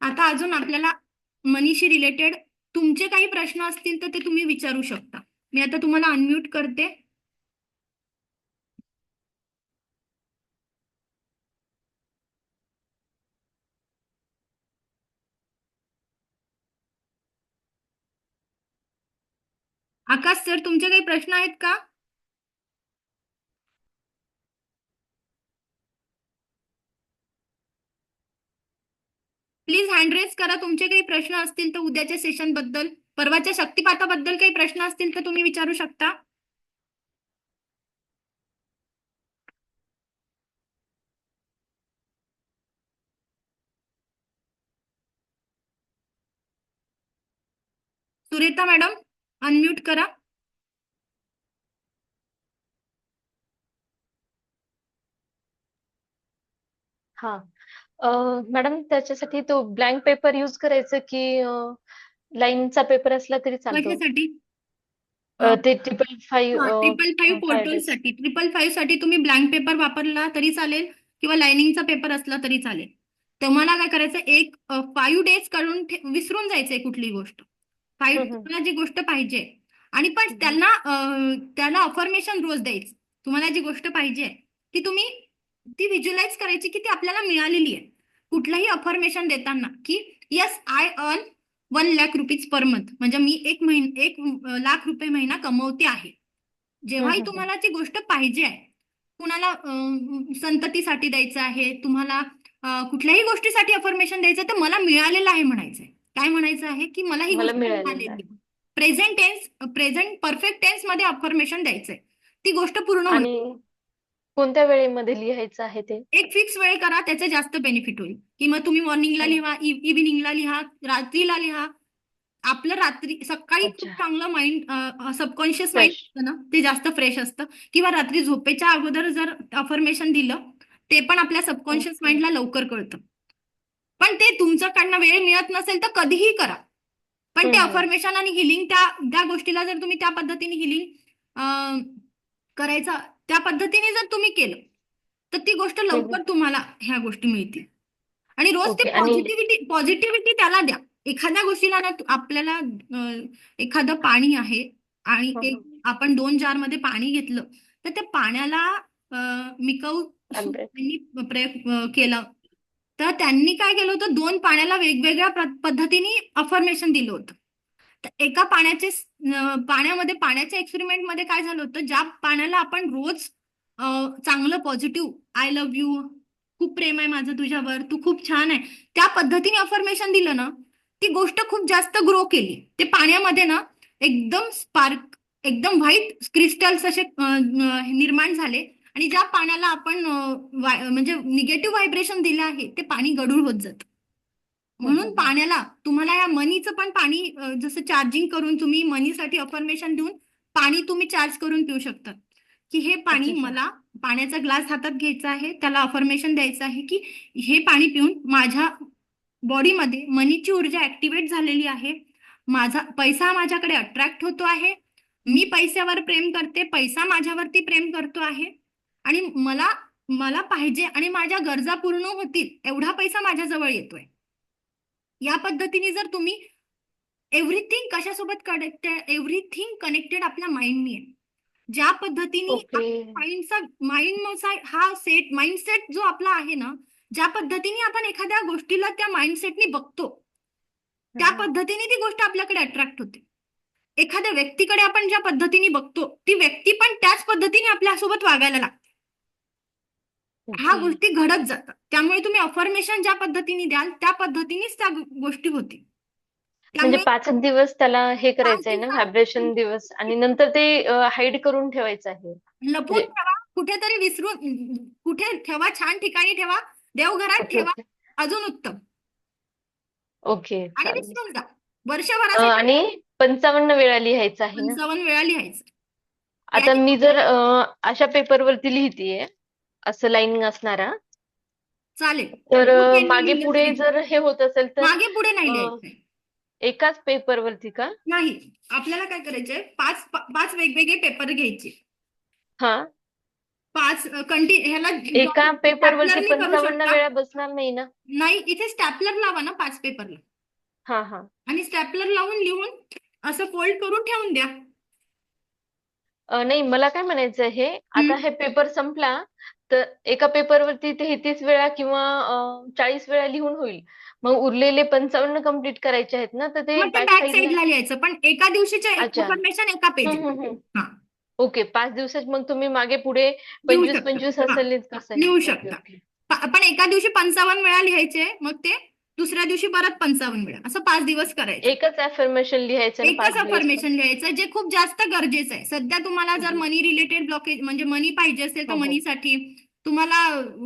आता अजून आपल्याला मनीशी रिलेटेड तुमचे काही प्रश्न असतील तर ते तुम्ही विचारू शकता. मी आता तुम्हाला अनम्यूट करते. आकाश सर, तुमचे काही प्रश्न आहेत का? प्लीज हँड रेज करा. तुमचे काही प्रश्न असतील तर उद्याच्या सेशन बद्दल, परवाच्या शक्तिपाताबद्दल काही प्रश्न असतील तर तुम्ही विचारू शकता. सुरेता मॅडम, अनम्यूट करा. हा. मॅडम, त्याच्यासाठी तो ब्लँक पेपर यूज करायचं की लाईनचा पेपर असला तरी चालतो? कशासाठी? ते 555 555 फाय डेज. पोर्टलसाठी, 555 साठी तुम्ही ब्लँक पेपर वापरला तरी चालेल किंवा लाइनिंगचा पेपर असला तरी चालेल. तुम्हाला काय करायचं, एक 5 डेज काढून विसरून जायचंय कुठली गोष्ट. तुम्हाला जी गोष्ट पाहिजे आणि पण त्याला अफर्मेशन रोज द्यायचं. तुम्हाला जी गोष्ट पाहिजे ती तुम्ही ती व्हिज्युअलाइज करायची की ती आपल्याला मिळालेली आहे. कुठलंही अफर्मेशन देताना की yes I earn 1 lakh rupees per month, म्हणजे मी 1 लाख रुपये महिना कमवते आहे. जेव्हाही तुम्हाला ती गोष्ट पाहिजे आहे, कुणाला संततीसाठी द्यायचं आहे, तुम्हाला कुठल्याही गोष्टीसाठी अफर्मेशन द्यायचं, तर मला मिळालेलं आहे म्हणायचंय. काय म्हणायचं आहे की मला ही मला गोष्ट मिळालेलं मिळालेली आहे. आहे. प्रेझेंट परफेक्ट टेन्स मध्ये अफर्मेशन द्यायचंय. ती गोष्ट पूर्ण होईल. आणि कोणत्या वेळेमध्ये लिहायचं आहे ते? एक फिक्स वेळ करा, त्याचे जास्त बेनिफिट होईल. की मग तुम्ही मॉर्निंगला हं. लिहा, इव्हिनिंगला लिहा, रात्रीला लिहा. आपलं रात्री सकाळी खूप अच्छा. चांगलं माइंड, सबकॉन्शियस माइंड फ्रेश. असतं ना, ते जास्त फ्रेश असतं. किंवा रात्री झोपेच्या अगोदर जर अफर्मेशन दिलं, ते पण आपल्या सबकॉन्शियस ओके. माइंडला लवकर कळतं. पण ते तुमच्याकडनं वेळ मिळत नसेल तर कधीही करा. पण ते हं. अफर्मेशन आणि हिलिंग, त्या त्या गोष्टीला जर तुम्ही त्या पद्धतीने हिलिंग करायचा, त्या पद्धतीने जर तुम्ही केलं तर ती गोष्ट हं. लवकर तुम्हाला ह्या गोष्टी मिळतील. आणि रोज ते ओके. आणि पॉझिटिव्हिटी त्याला द्या. एखाद्या गोष्टीला ना आपल्याला एखादं पाणी आहे आणि हं, हं. आपण 2 जार मध्ये पाणी घेतलं, तर त्या पाण्याला मिकऊ अमृत. यांनी प्रयोग केला. तर त्यांनी काय केलं होतं, 2 पाण्याला वेगवेगळ्या पद्धतीने अफर्मेशन दिलं होतं. तर एका पाण्यामध्ये, पाण्याच्या एक्सपेरिमेंटमध्ये काय झालं होतं, ज्या पाण्याला आपण रोज चांगलं पॉझिटिव्ह आय लव्ह यू खूप प्रेम आहे माझं तुझ्यावर, तू खूप छान आहे, त्या पद्धतीने अफर्मेशन दिलं ना, ती गोष्ट खूप जास्त ग्रो केली. ते पाण्यामध्ये ना एकदम स्पार्क, एकदम व्हाईट क्रिस्टल्स असे निर्माण झाले. आणि ज्या पाण्याला आपण म्हणजे निगेटिव्ह व्हायब्रेशन दिलं आहे, ते पाणी गढूळ होत जातं. हम्म, म्हणून पाण्याला तुम्हाला या मनीचं पण पाणी जसं चार्जिंग करून तुम्ही मनीसाठी अफर्मेशन देऊन पाणी तुम्ही चार्ज करून पिऊ शकता. की हे पाणी अच्छा अच्छा. मला, पाण्याचा ग्लास हातात घ्यायचा आहे, त्याला अफर्मेशन द्यायचं आहे की हे पाणी पिऊन माझ्या बॉडीमध्ये मनीची ऊर्जा ऍक्टिव्हेट झालेली आहे, माझा पैसा माझ्याकडे अट्रॅक्ट होतो आहे, मी पैशावर प्रेम करते, पैसा माझ्यावरती प्रेम करतो आहे, आणि मला मला पाहिजे आणि माझ्या गरजा पूर्ण होतील एवढा पैसा माझ्याजवळ येतोय. या पद्धतीने जर तुम्ही, एव्हरीथिंग कशासोबत कनेक्टेड, एव्हरीथिंग कनेक्टेड आपल्या माइंडनी आहे. ज्या पद्धतीने ओके. माइंडचा माइंड हा सेट, माइंडसेट जो आपला आहे ना, ज्या पद्धतीने आपण एखाद्या गोष्टीला त्या माइंडसेटनी बघतो, त्या हम्म. पद्धतीने ती गोष्ट आपल्याकडे अट्रॅक्ट होते. एखाद्या व्यक्तीकडे आपण ज्या पद्धतीने बघतो, ती व्यक्ती पण त्याच पद्धतीने आपल्यासोबत वागायला लागते. ह्या ओके. गोष्टी घडत जातात. त्यामुळे तुम्ही अफर्मेशन ज्या पद्धतीने द्याल त्या पद्धतीनेच त्या गोष्टी होतील. म्हणजे त्यामुळे 5 दिवस त्याला हे 5 करायचं आहे ना, दिवसात व्हायब्रेशन दिवस, आणि नंतर ते हाईड करून ठेवायचं आहे लपून म्हणजे. ठेवा, कुठेतरी विसरून, कुठे ठेवा, छान ठिकाणी ठेवा, देवघरात ओके ठेवा, ओके. अजून उत्तम. ओके आणि चालेल. विसरून जा वर्षभरासाठी. आणि 55 वेळा लिहायचं आहे ना. 55 वेळा लिहायचं. आता याने मी जर अशा पेपरवरती लिहितीये, असं लाईनिंग असणारा, चालेल. तर ब्लू पेनने मागे लिहिलं पुढे तरी जर हे होत असेल तर मागे पुढे नाही अ, लिहायचंय. एकाच पेपरवरती का? नाही, आपल्याला काय करायचंय, पाच पाच वेगवेगळे पेपर घ्यायचे. हा. पाच ह्याला एका पेपरवरती स्टॅपलरनी करू 55 शकता. वेळा बसणार नाही ना? नाही, इथे स्टॅपलर लावा ना 5 पेपरला, हा हा. आणि स्टॅपलर लावून लिहून असं फोल्ड करून ठेवून द्या. नाही, मला काय म्हणायचं आहे, आता हम्म. हे पेपर संपला तर एका पेपरवरती 33 वेळा किंवा 40 वेळा लिहून होईल. मग उरलेले 55 कंप्लीट करायचे आहेत ना, तर ते मग ते बॅक बॅक साईडला. साईडला लिहायचं, पण एका दिवशीच्या अच्छा. इन्फॉर्मेशन एका पेज. हम्म हम्म हम्म. हा, ओके, 5 दिवसात मग तुम्ही मागे पुढे लिहू 25 शकता. 25 हा, असं लिहित कसंही. लिहू ओके शकता. ओके. पण एका दिवशी 55 वेळा लिहायचे, मग ते दुसऱ्या दिवशी परत 55 वेळा, असं 5 दिवस करायचं. एकच अफर्मेशन लिहायचं ना एकच 5 दिवस पण? अफर्मेशन लिहायचं, जे खूप जास्त गरजेचं आहे. सध्या तुम्हाला जर हम्म. मनी रिलेटेड ब्लॉकेज, म्हणजे मनी पाहिजे असेल तर हो हो. मनीसाठी, तुम्हाला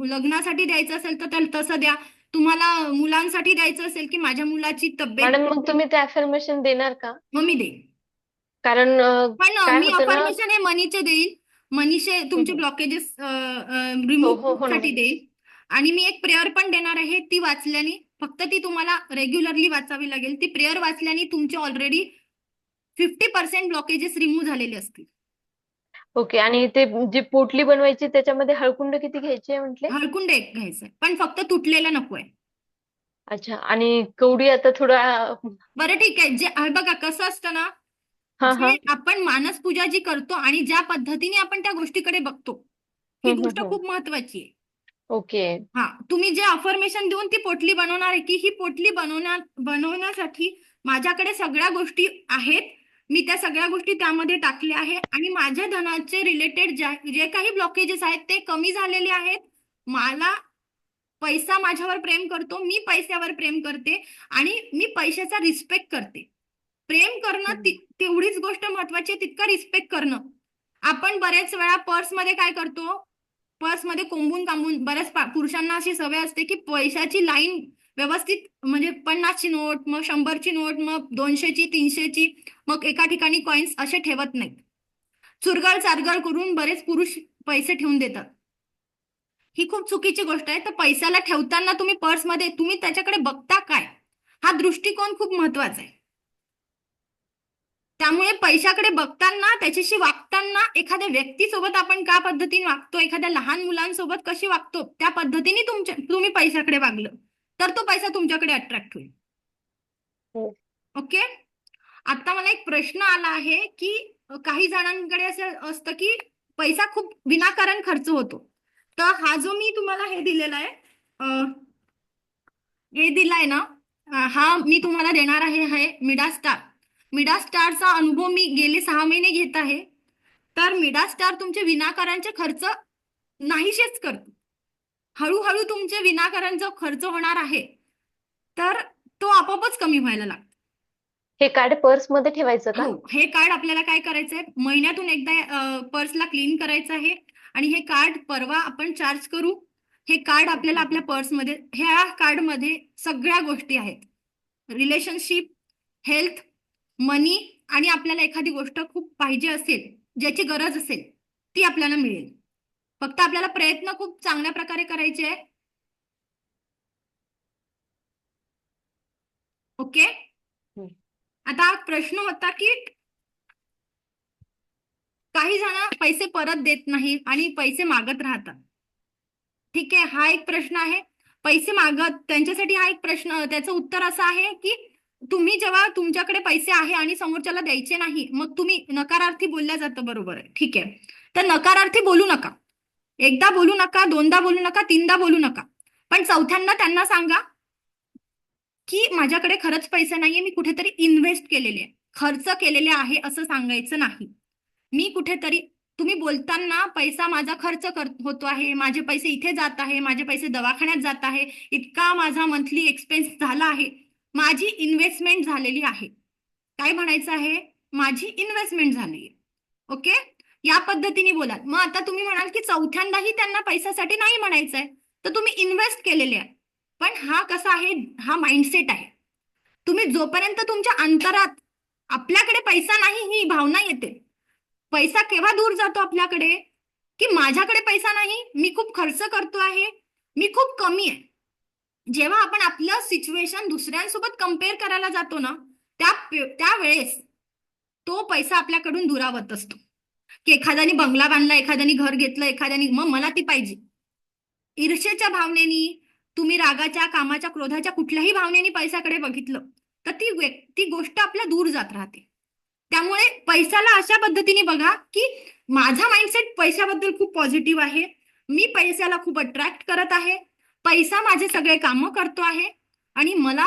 लग्नासाठी द्यायचं असेल तर तसं द्या, तुम्हाला मुलांसाठी द्यायचं असेल की माझ्या मुलाची तब्येत, मॅडम, मग तुम्ही ते अफर्मेशन देणार का? मग मी देईन. कारण पण काय मी होतं ना. अफर्मेशन हे मनीचे देईल, मनीचे तुमचे हम्म. ब्लॉकेजेस हो रिमूव्ह हो हो ना साठी मॅडम. देईल. आणि मी एक प्रेयर पण देणार आहे, ती वाचल्याने, फक्त ती तुम्हाला रेग्युलरली वाचावी लागेल. ती प्रेयर वाचल्याने तुमचे ऑलरेडी 50% ब्लॉकेजेस रिमूव्ह झालेले असतील. ओके. आणि ते जी पोटली बनवायची त्याच्यामध्ये हळकुंड किती घ्यायचे म्हटले? हळकुंड एक घ्यायचंय, पण फक्त तुटलेलं नकोय. अच्छा. आणि कवडी आता थोडा. बरं ठीक आहे. बघा कसं असतं ना, हा जे हा. आपण मानस पूजा जी करतो आणि ज्या पद्धतीने आपण त्या गोष्टीकडे बघतो, ही गोष्ट हम्म. खूप महत्वाची आहे. ओके. हा, तुम्ही जे अफर्मेशन देऊन ती पोटली बनवणार आहे, की ही पोटली बनवण्यासाठी माझ्याकडे सगळ्या गोष्टी आहेत, मी त्या सगळ्या गोष्टी त्यामध्ये टाकल्या आहे, आणि माझ्या धनाचे रिलेटेड जे काही ब्लॉकेजेस आहेत ते कमी झालेले आहेत. मला पैसा माझ्यावर प्रेम करतो, मी पैशावर प्रेम करते, आणि मी पैशाचा रिस्पेक्ट करते. प्रेम करणं हम्म. तेवढीच गोष्ट महत्वाची आहे, तितकं रिस्पेक्ट करणं. आपण बरेच वेळा पर्समध्ये काय करतो, पर्समध्ये कोंबून कांबून, बऱ्याच पुरुषांना अशी सवय असते की पैशाची लाईन व्यवस्थित, म्हणजे 50ची नोट, मग 100ची नोट, मग 200ची, 300ची, मग एका ठिकाणी कॉइन्स असे ठेवत नाहीत. चुरगळ चारगळ करून बरेच पुरुष पैसे ठेवून देतात. ही खूप चुकीची गोष्ट आहे. तर पैशाला ठेवताना तुम्ही पर्समध्ये तुम्ही त्याच्याकडे बघता काय, हा दृष्टिकोन खूप महत्वाचा आहे. त्यामुळे पैशाकडे बघताना, त्याच्याशी वागताना, एखाद्या व्यक्तीसोबत आपण त्या पद्धतीने वागतो, एखाद्या लहान मुलांसोबत कशी वागतो, त्या पद्धतीने तुम्ही पैशाकडे वागलं तर तो पैसा तुमच्याकडे अट्रॅक्ट होईल. हो. ओके. आता मला एक प्रश्न आला आहे की काही जणांकडे असं असतं की पैसा खूप विनाकारण खर्च होतो. तर हा जो मी तुम्हाला हे दिलेला आहे, हे दिलाय ना, हा मी तुम्हाला देणार आहे मिडा स्टार. मिडा स्टारचा अनुभव मी गेले 6 महिने घेत आहे. तर मिडा स्टार तुमचे विनाकारांचे खर्च नाहीशेच करतो. हळूहळू तुमचे विनाकारण जो खर्च होणार आहे तर तो आपोआपच कमी व्हायला लागतो. हे कार्ड पर्स मध्ये ठेवायचं का? हो, हे कार्ड आपल्याला काय करायचंय, महिन्यातून एकदा पर्सला क्लीन करायचं आहे आणि हे कार्ड परवा आपण चार्ज करू. हे कार्ड आपल्याला आपल्या पर्समध्ये, ह्या कार्डमध्ये सगळ्या गोष्टी आहेत. रिलेशनशिप, हेल्थ, मनी, आणि आपल्याला एखादी गोष्ट खूप पाहिजे असेल, ज्याची गरज असेल, ती आपल्याला मिळेल. फक्त आपल्याला प्रयत्न खूप चांगल्या प्रकारे करायचे आहे. ओके. हम्म. आता प्रश्न होता की काही जण पैसे परत देत नाही आणि पैसे मागत राहतात. ठीक आहे, हा एक प्रश्न आहे. पैसे मागत त्यांच्यासाठी हा एक प्रश्न, त्याचं उत्तर असं आहे की तुम्ही जेव्हा तुमच्याकडे पैसे आहे आणि समोरच्याला द्यायचे नाही, मग तुम्ही नकारार्थी बोलल्या जातं. बरोबर आहे, ठीक आहे. तर नकारार्थी बोलू नका. एकदा बोलू नका, दोनदा बोलू नका, तीनदा बोलू नका. पण चौथ्यांदा त्यांना सांगा की माझ्याकडे खरंच पैसे नाहीये, मी कुठेतरी इन्व्हेस्ट केलेले आहे, खर्च केलेले आहे असं सांगायचं नाही. मी कुठेतरी, तुम्ही बोलताना पैसा माझा खर्च होतो आहे, माझे पैसे इथे जात आहे, माझे पैसे दवाखान्यात जात आहे, इतका माझा मंथली एक्सपेन्स झाला आहे, माझी इन्व्हेस्टमेंट झालेली आहे. काय म्हणायचं आहे, माझी इन्व्हेस्टमेंट झाली आहे. ओके, या पद्धतीने बोलाल. मग आता तुम्ही म्हणाल की चौथ्यांदाही त्यांना पैशासाठी नाही म्हणायचंय, तर तुम्ही इन्व्हेस्ट केलेले आहे. पण हा कसा आहे, हा माइंडसेट आहे. तुम्ही जोपर्यंत तुमच्या अंतरात आपल्याकडे पैसा नाही ही भावना येते, पैसा केव्हा दूर जातो आपल्याकडे, की माझ्याकडे पैसा नाही, मी खूप खर्च करतो आहे, मी खूप कमी आहे. जेव्हा आपण आपलं सिच्युएशन दुसऱ्यांसोबत कम्पेअर करायला जातो ना, त्यावेळेस तो पैसा आपल्याकडून दुरावत असतो. की एखाद्याने बंगला बांधला, एखाद्याने घर घेतलं, एखाद्याने, मग मला ती पाहिजे. ईर्ष्येच्या भावनेनी, तुम्ही रागाच्या, कामाच्या, क्रोधाच्या कुठल्याही भावनेनी पैशाकडे बघितलं तर ती गोष्ट आपल्या दूर जात राहते. त्यामुळे पैशाला अशा पद्धतीने बघा की माझा माइंडसेट पैशाबद्दल खूप पॉझिटिव्ह आहे, मी पैशाला खूप अट्रॅक्ट करत आहे, पैसा माझे सगळे कामं करतो आहे आणि मला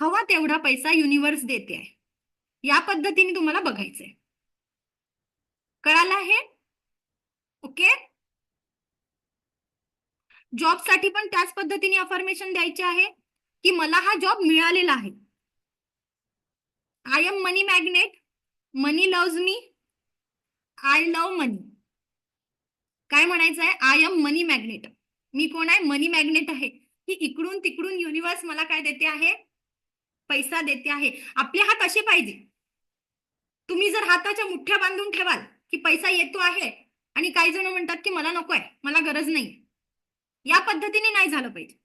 हवा तेवढा पैसा युनिव्हर्स देते आहे. या पद्धतीने तुम्हाला बघायचंय. कळालं आहे? ओके. जॉबसाठी पण त्याच पद्धतीने अफर्मेशन द्यायचे आहे की मला हा जॉब मिळालेला आहे. I am money magnet, money loves me, I love money. काय म्हणायचं आहे, आय एम मनी मॅग्नेट. मी कोण आहे, मनी मॅग्नेट आहे, की इकडून तिकडून युनिव्हर्स मला काय देते आहे, पैसा देते आहे. आपले हात असे पाहिजे. तुम्ही जर हाताच्या मुठ्या बांधून ठेवाल की पैसा येतो आहे, आणि काही जण म्हणतात की मला नको आहे, मला गरज नाही, या पद्धतीने नाही झालं पाहिजे.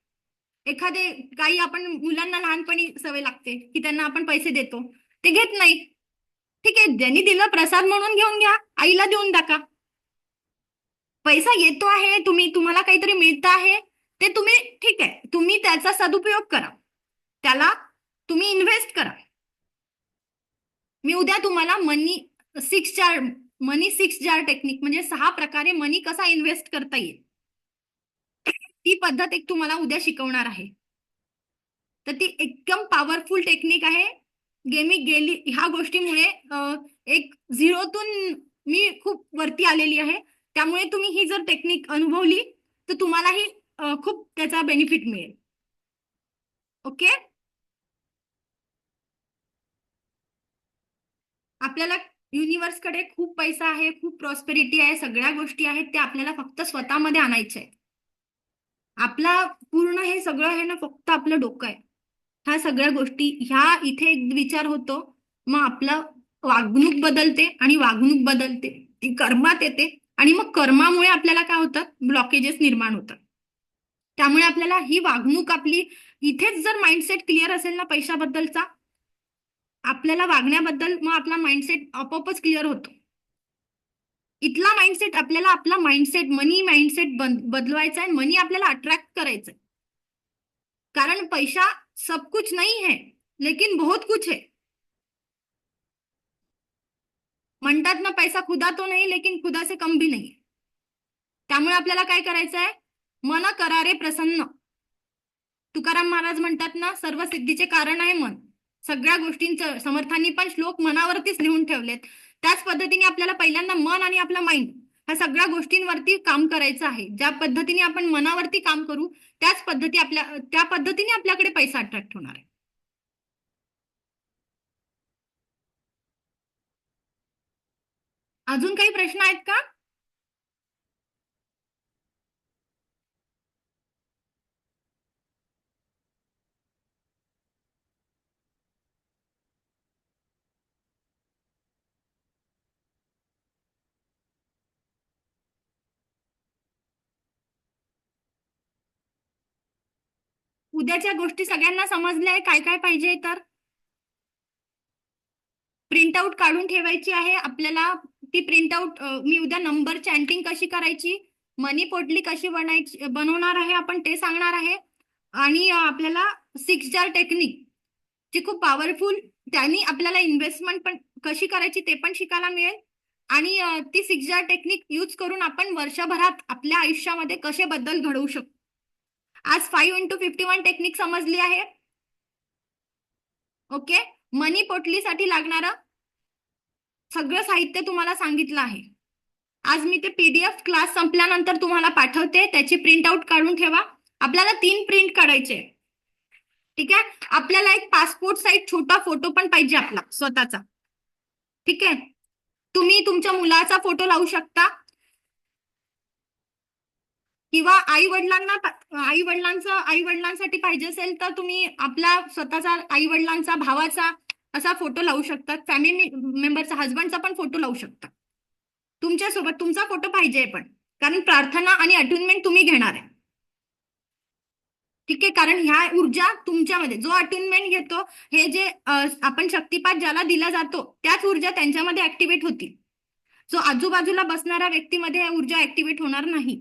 एखादे काही आपण मुलांना लहानपणी सवय लागते की त्यांना आपण पैसे देतो, ते घेत नाही. ठीक आहे, ज्यांनी दिलं प्रसाद म्हणून घेऊन घ्या, आईला देऊन टाका. पैसा येतो आहे, तुम्हाला काहीतरी मिळतं आहे, ते तुम्ही, ठीक आहे, तुम्ही त्याचा सदुपयोग करा, त्याला तुम्ही इन्व्हेस्ट करा. मी उद्या तुम्हाला मनी सिक्स जार टेक्निक, म्हणजे 6 प्रकारे मनी कसा इन्व्हेस्ट करता येईल, ती पद्धत एक तुम्हाला उद्या शिकवणार आहे. तर ती एकदम पॉवरफुल टेक्निक आहे. गेली ह्या गोष्टीमुळे एक झिरोतून मी खूप वरती आलेली आहे. त्यामुळे तुम्ही ही जर टेक्निक अनुभवली तर तुम्हालाही खूप त्याचा बेनिफिट मिळेल. ओके. आपल्याला युनिव्हर्सकडे खूप पैसा आहे, खूप प्रॉस्पेरिटी आहे, सगळ्या गोष्टी आहेत, त्या आपल्याला फक्त स्वतःमध्ये आणायच्या आहेत. आपला पूर्ण हे सगळं आहे ना, फक्त आपलं डोकं आहे. ह्या सगळ्या गोष्टी, ह्या इथे एक विचार होतो, मग आपलं वागणूक बदलते, आणि वागणूक बदलते ती कर्मात येते, आणि मग कर्मामुळे आपल्याला काय होतात, ब्लॉकेजेस निर्माण होतात. त्यामुळे आपल्याला ही वागणूक आपली, इथेच जर माइंडसेट क्लिअर असेल ना पैशाबद्दलचा, आपल्याला वागण्याबद्दल, मग आपला माइंडसेट आपोआपच क्लिअर होतो. इथला माइंडसेट आपल्याला, आपला माइंडसेट, मनी माइंडसेट बदलवायचा आहे, मनी आपल्याला अट्रॅक्ट करायचंय. कारण पैसा सब कुछ नहीं है, लेकिन बहुत कुछ है. म्हणतात ना, पैसा खुदा तो नहीं, लेकिन खुदा से कम भी नहीं. त्यामुळे आपल्याला काय करायचं आहे, मन करारे प्रसन्न. तुकाराम महाराज म्हणतात ना, सर्व सिद्धीचे कारण आहे मन. सगळ्या गोष्टींचं समर्थांनी पण श्लोक मनावरतीच लिहून ठेवलेत. त्याच पद्धतीने आपल्याला पहिल्यांदा मन आणि आपला माइंड ह्या सगळ्या गोष्टींवरती काम करायचं आहे. ज्या पद्धतीने आपण मनावरती काम करू त्या पद्धतीने आपल्याकडे पैसा अट्रॅक्ट होणार आहे. अजून काही प्रश्न आहेत का? उद्याच्या गोष्टी सगळ्यांना समजल्या आहे, काय काय पाहिजे तर प्रिंटआउट काढून ठेवायची आहे आपल्याला. ती प्रिंटआउट मी उद्या नंबर चॅन्टिंग कशी करायची, मनी पोटली कशी बनवणार आहे आपण ते सांगणार आहे. आणि आपल्याला 6 जार टेक्निक जी खूप पॉवरफुल, त्यांनी आपल्याला इन्व्हेस्टमेंट पण कशी करायची ते पण शिकायला मिळेल. आणि ती 6 जार टेक्निक यूज करून आपण वर्षभरात आपल्या आयुष्यामध्ये कसे बदल घडवू शकतो. आज 5x51 टेक्निक समजली आहे. ओके. मनी पोटलीसाठी लागणारं सगळं साहित्य तुम्हाला सांगितलं आहे. आज मी ते PDF क्लास संपल्यानंतर तुम्हाला पाठवते, त्याची प्रिंट आउट काढून ठेवा. आपल्याला 3 प्रिंट काढायचे. ठीक आहे. आपल्याला एक पासपोर्ट साईज छोटा फोटो पण पाहिजे आपला स्वतःचा. ठीक आहे. तुम्ही तुमच्या मुलाचा फोटो लावू शकता किंवा आई वडिलांसाठी पाहिजे असेल तर तुम्ही आपला स्वतःचा आई वडिलांचा भावाचा असा फोटो लावू शकतात. फॅमिली मेंबरचा हजबंडचा पण फोटो लावू शकता. तुमच्यासोबत तुमचा फोटो पाहिजे पण, कारण प्रार्थना आणि अटुनमेंट तुम्ही घेणार आहे. ठीक आहे. कारण ह्या ऊर्जा तुमच्यामध्ये जो अटुनमेंट घेतो, हे जे आपण शक्तिपात ज्याला दिला जातो त्याच ऊर्जा त्यांच्यामध्ये ऍक्टिव्हेट होतील. जो आजूबाजूला बसणाऱ्या व्यक्तीमध्ये ह्या ऊर्जा ऍक्टिव्हेट होणार नाही.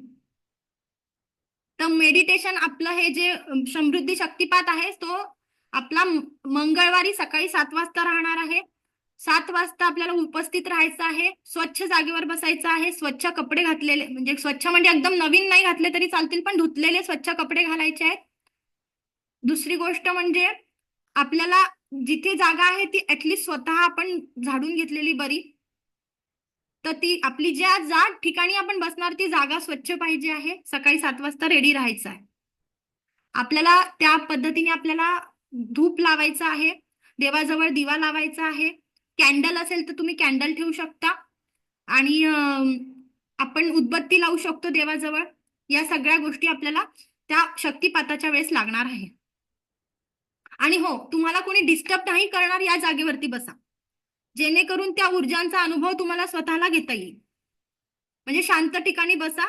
तर मेडिटेशन आपलं हे जे समृद्धी शक्तिपात आहे तो आपला मंगळवारी सकाळी 7 वाजता राहणार आहे. 7 वाजता आपल्याला उपस्थित राहायचं आहे. स्वच्छ जागेवर बसायचं आहे. स्वच्छ कपडे घातलेले, म्हणजे स्वच्छ म्हणजे एकदम नवीन नाही घातले तरी चालतील, पण धुतलेले स्वच्छ कपडे घालायचे आहेत. दुसरी गोष्ट म्हणजे आपल्याला जिथे जागा आहे ती ऍटलिस्ट स्वतः आपण झाडून घेतलेली बरी. तर ती आपली ज्या ठिकाणी आपण बसणार ती जागा स्वच्छ पाहिजे आहे. सकाळी 7 वाजता रेडी राहायचं आहे. आपल्याला त्या पद्धतीने आपल्याला धूप लावायचा आहे. देवाजवळ दिवा लावायचा आहे. कॅन्डल असेल तर तुम्ही कॅन्डल ठेवू शकता. आणि आपण उदबत्ती लावू शकतो देवाजवळ. या सगळ्या गोष्टी आपल्याला त्या शक्तिपाताच्या वेळेस लागणार आहे. आणि हो, तुम्हाला कोणी डिस्टर्ब नाही करणार या जागेवरती बसा, जेणेकरून त्या ऊर्जांचा अनुभव तुम्हाला स्वतःला घेता येईल. म्हणजे शांत ठिकाणी बसा,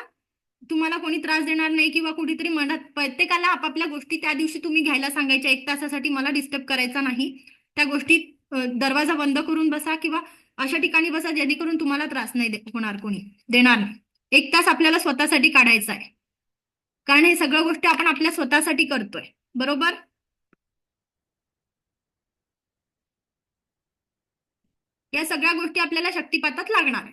तुम्हाला कोणी त्रास देणार नाही किंवा कुठेतरी म्हणत, प्रत्येकाला आपापल्या गोष्टी त्या दिवशी तुम्ही घ्यायला सांगायच्या. 1 तासासाठी मला डिस्टर्ब करायचा नाही. त्या गोष्टी दरवाजा बंद करून बसा किंवा अशा ठिकाणी बसा जेणेकरून तुम्हाला त्रास नाही होणार, कोणी देणार नाही. 1 तास आपल्याला स्वतःसाठी काढायचा आहे, कारण हे सगळ्या गोष्टी आपण आपल्या स्वतःसाठी करतोय. बरोबर. या सगळ्या गोष्टी आपल्याला शक्तिपातात लागणार आहे.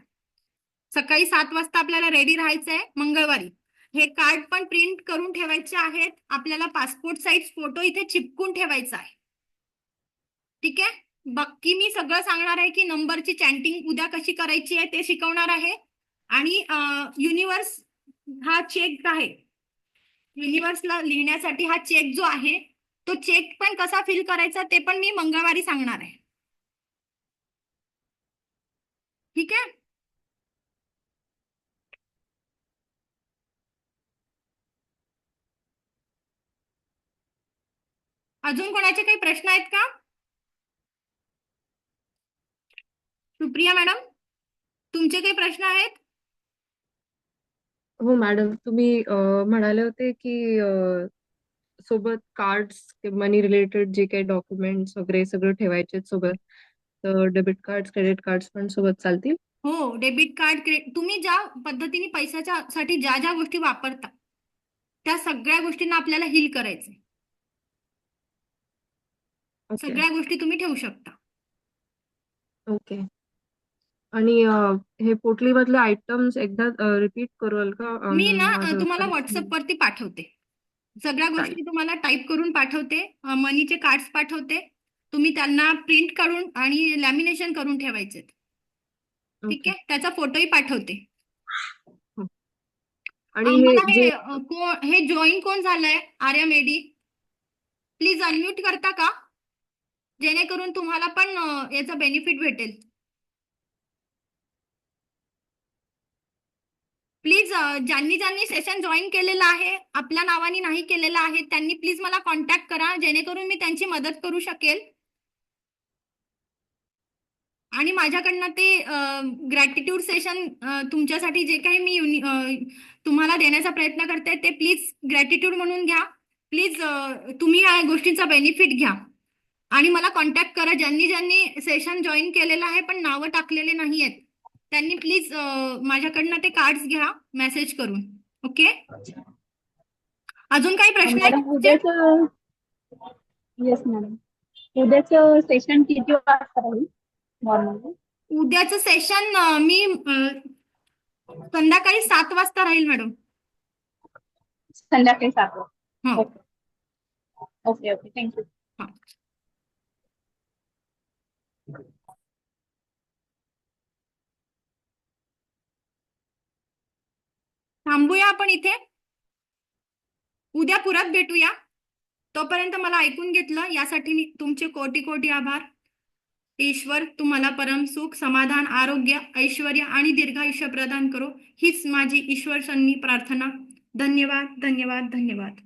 सकाळी 7 वाजता आपल्याला रेडी राहायचं आहे मंगळवारी. हे कार्ड पण प्रिंट करून ठेवायचे आहेत. आपल्याला पासपोर्ट साईज फोटो इथे चिपकून ठेवायचा आहे. ठीक आहे. बाकी मी सगळं सांगणार आहे की नंबरची चॅन्टिंग उद्या कशी करायची आहे ते शिकवणार आहे. आणि युनिव्हर्स हा चेक आहे, युनिव्हर्सला लिहिण्यासाठी हा चेक जो आहे तो चेक पण कसा फिल करायचा ते पण मी मंगळवारी सांगणार आहे. ठीक आहे. अजून कोणाचे काही प्रश्न आहेत का? सुप्रिया मॅडम, तुमचे काही प्रश्न आहेत? हो मॅडम, तुम्ही म्हणाले होते की सोबत कार्ड्स, मनी रिलेटेड जे काही डॉक्युमेंट्स वगैरे सगळं ठेवायचे सोबत, तर डेबिट कार्ड, क्रेडिट कार्ड्स पण सोबत चालतील? हो, डेबिट कार्ड, तुम्ही ज्या पद्धतीने पैशाच्या साठी ज्या ज्या गोष्टी वापरता त्या सगळ्या गोष्टींना आपल्याला हील करायचे. ओके. सगळ्या गोष्टी तुम्ही ठेवू शकता. ओके. आणि हे पोटलीमधले आयटम्स एकदा रिपीट कराल का? मी ना माझं तुम्हाला कन्फ्युजन. व्हॉट्सअप वरती पाठवते. सगळ्या चालेल. गोष्टी तुम्हाला टाईप करून पाठवते. मनीचे कार्ड्स पाठवते. तुम्ही त्यांना प्रिंट करून आणि लॅमिनेशन करून ठेवायचे. ठीक ओके. आहे. त्याचा फोटोही पाठवते. आणि हे मला जे हे जॉईन कोण झालंय आर्या मेडी, प्लीज अनम्यूट करता का, जेणेकरून तुम्हाला पण याचा बेनिफिट भेटेल. प्लीज ज्यांनी ज्यांनी सेशन जॉईन केलेलं आहे, आपल्या नावाने नाही केलेलं आहे, त्यांनी प्लीज मला कॉन्टॅक्ट करा, जेणेकरून मी त्यांची मदत करू शकेल. आणि माझ्याकडनं ते ग्रॅटिट्यूड सेशन तुमच्यासाठी जे काही मी तुम्हाला देण्याचा प्रयत्न करते ते प्लीज ग्रॅटिट्यूड म्हणून घ्या. प्लीज तुम्ही या गोष्टींचा बेनिफिट घ्या आणि मला कॉन्टॅक्ट करा. ज्यांनी ज्यांनी सेशन जॉईन केलेलं आहे पण नावं टाकलेले नाही आहेत, त्यांनी प्लीज माझ्याकडनं ते कार्ड्स घ्या मेसेज करून. ओके, अजून काही प्रश्न आहेत मॅडम तुमचे? उद्याचं येस मॅडम उद्याचं सेशन किती वाजता राहील मॉर्निंग? उद्याचं सेशन मी संध्याकाळी 7 वाजता राहील मॅडम. संध्याकाळी 7 वाजता. हो. Okay okay thank you. हा. थांबूया आपण इथे, उद्या पुरात भेटूया. तोपर्यंत मला ऐकून घेतलं यासाठी मी तुमचे कोटी कोटी आभार. ईश्वर तुम्हाला परम सुख, समाधान, आरोग्य, ऐश्वर्य आणि दीर्घायुष्य प्रदान करो, हीच माझी ईश्वर सन्नी प्रार्थना. धन्यवाद, धन्यवाद, धन्यवाद.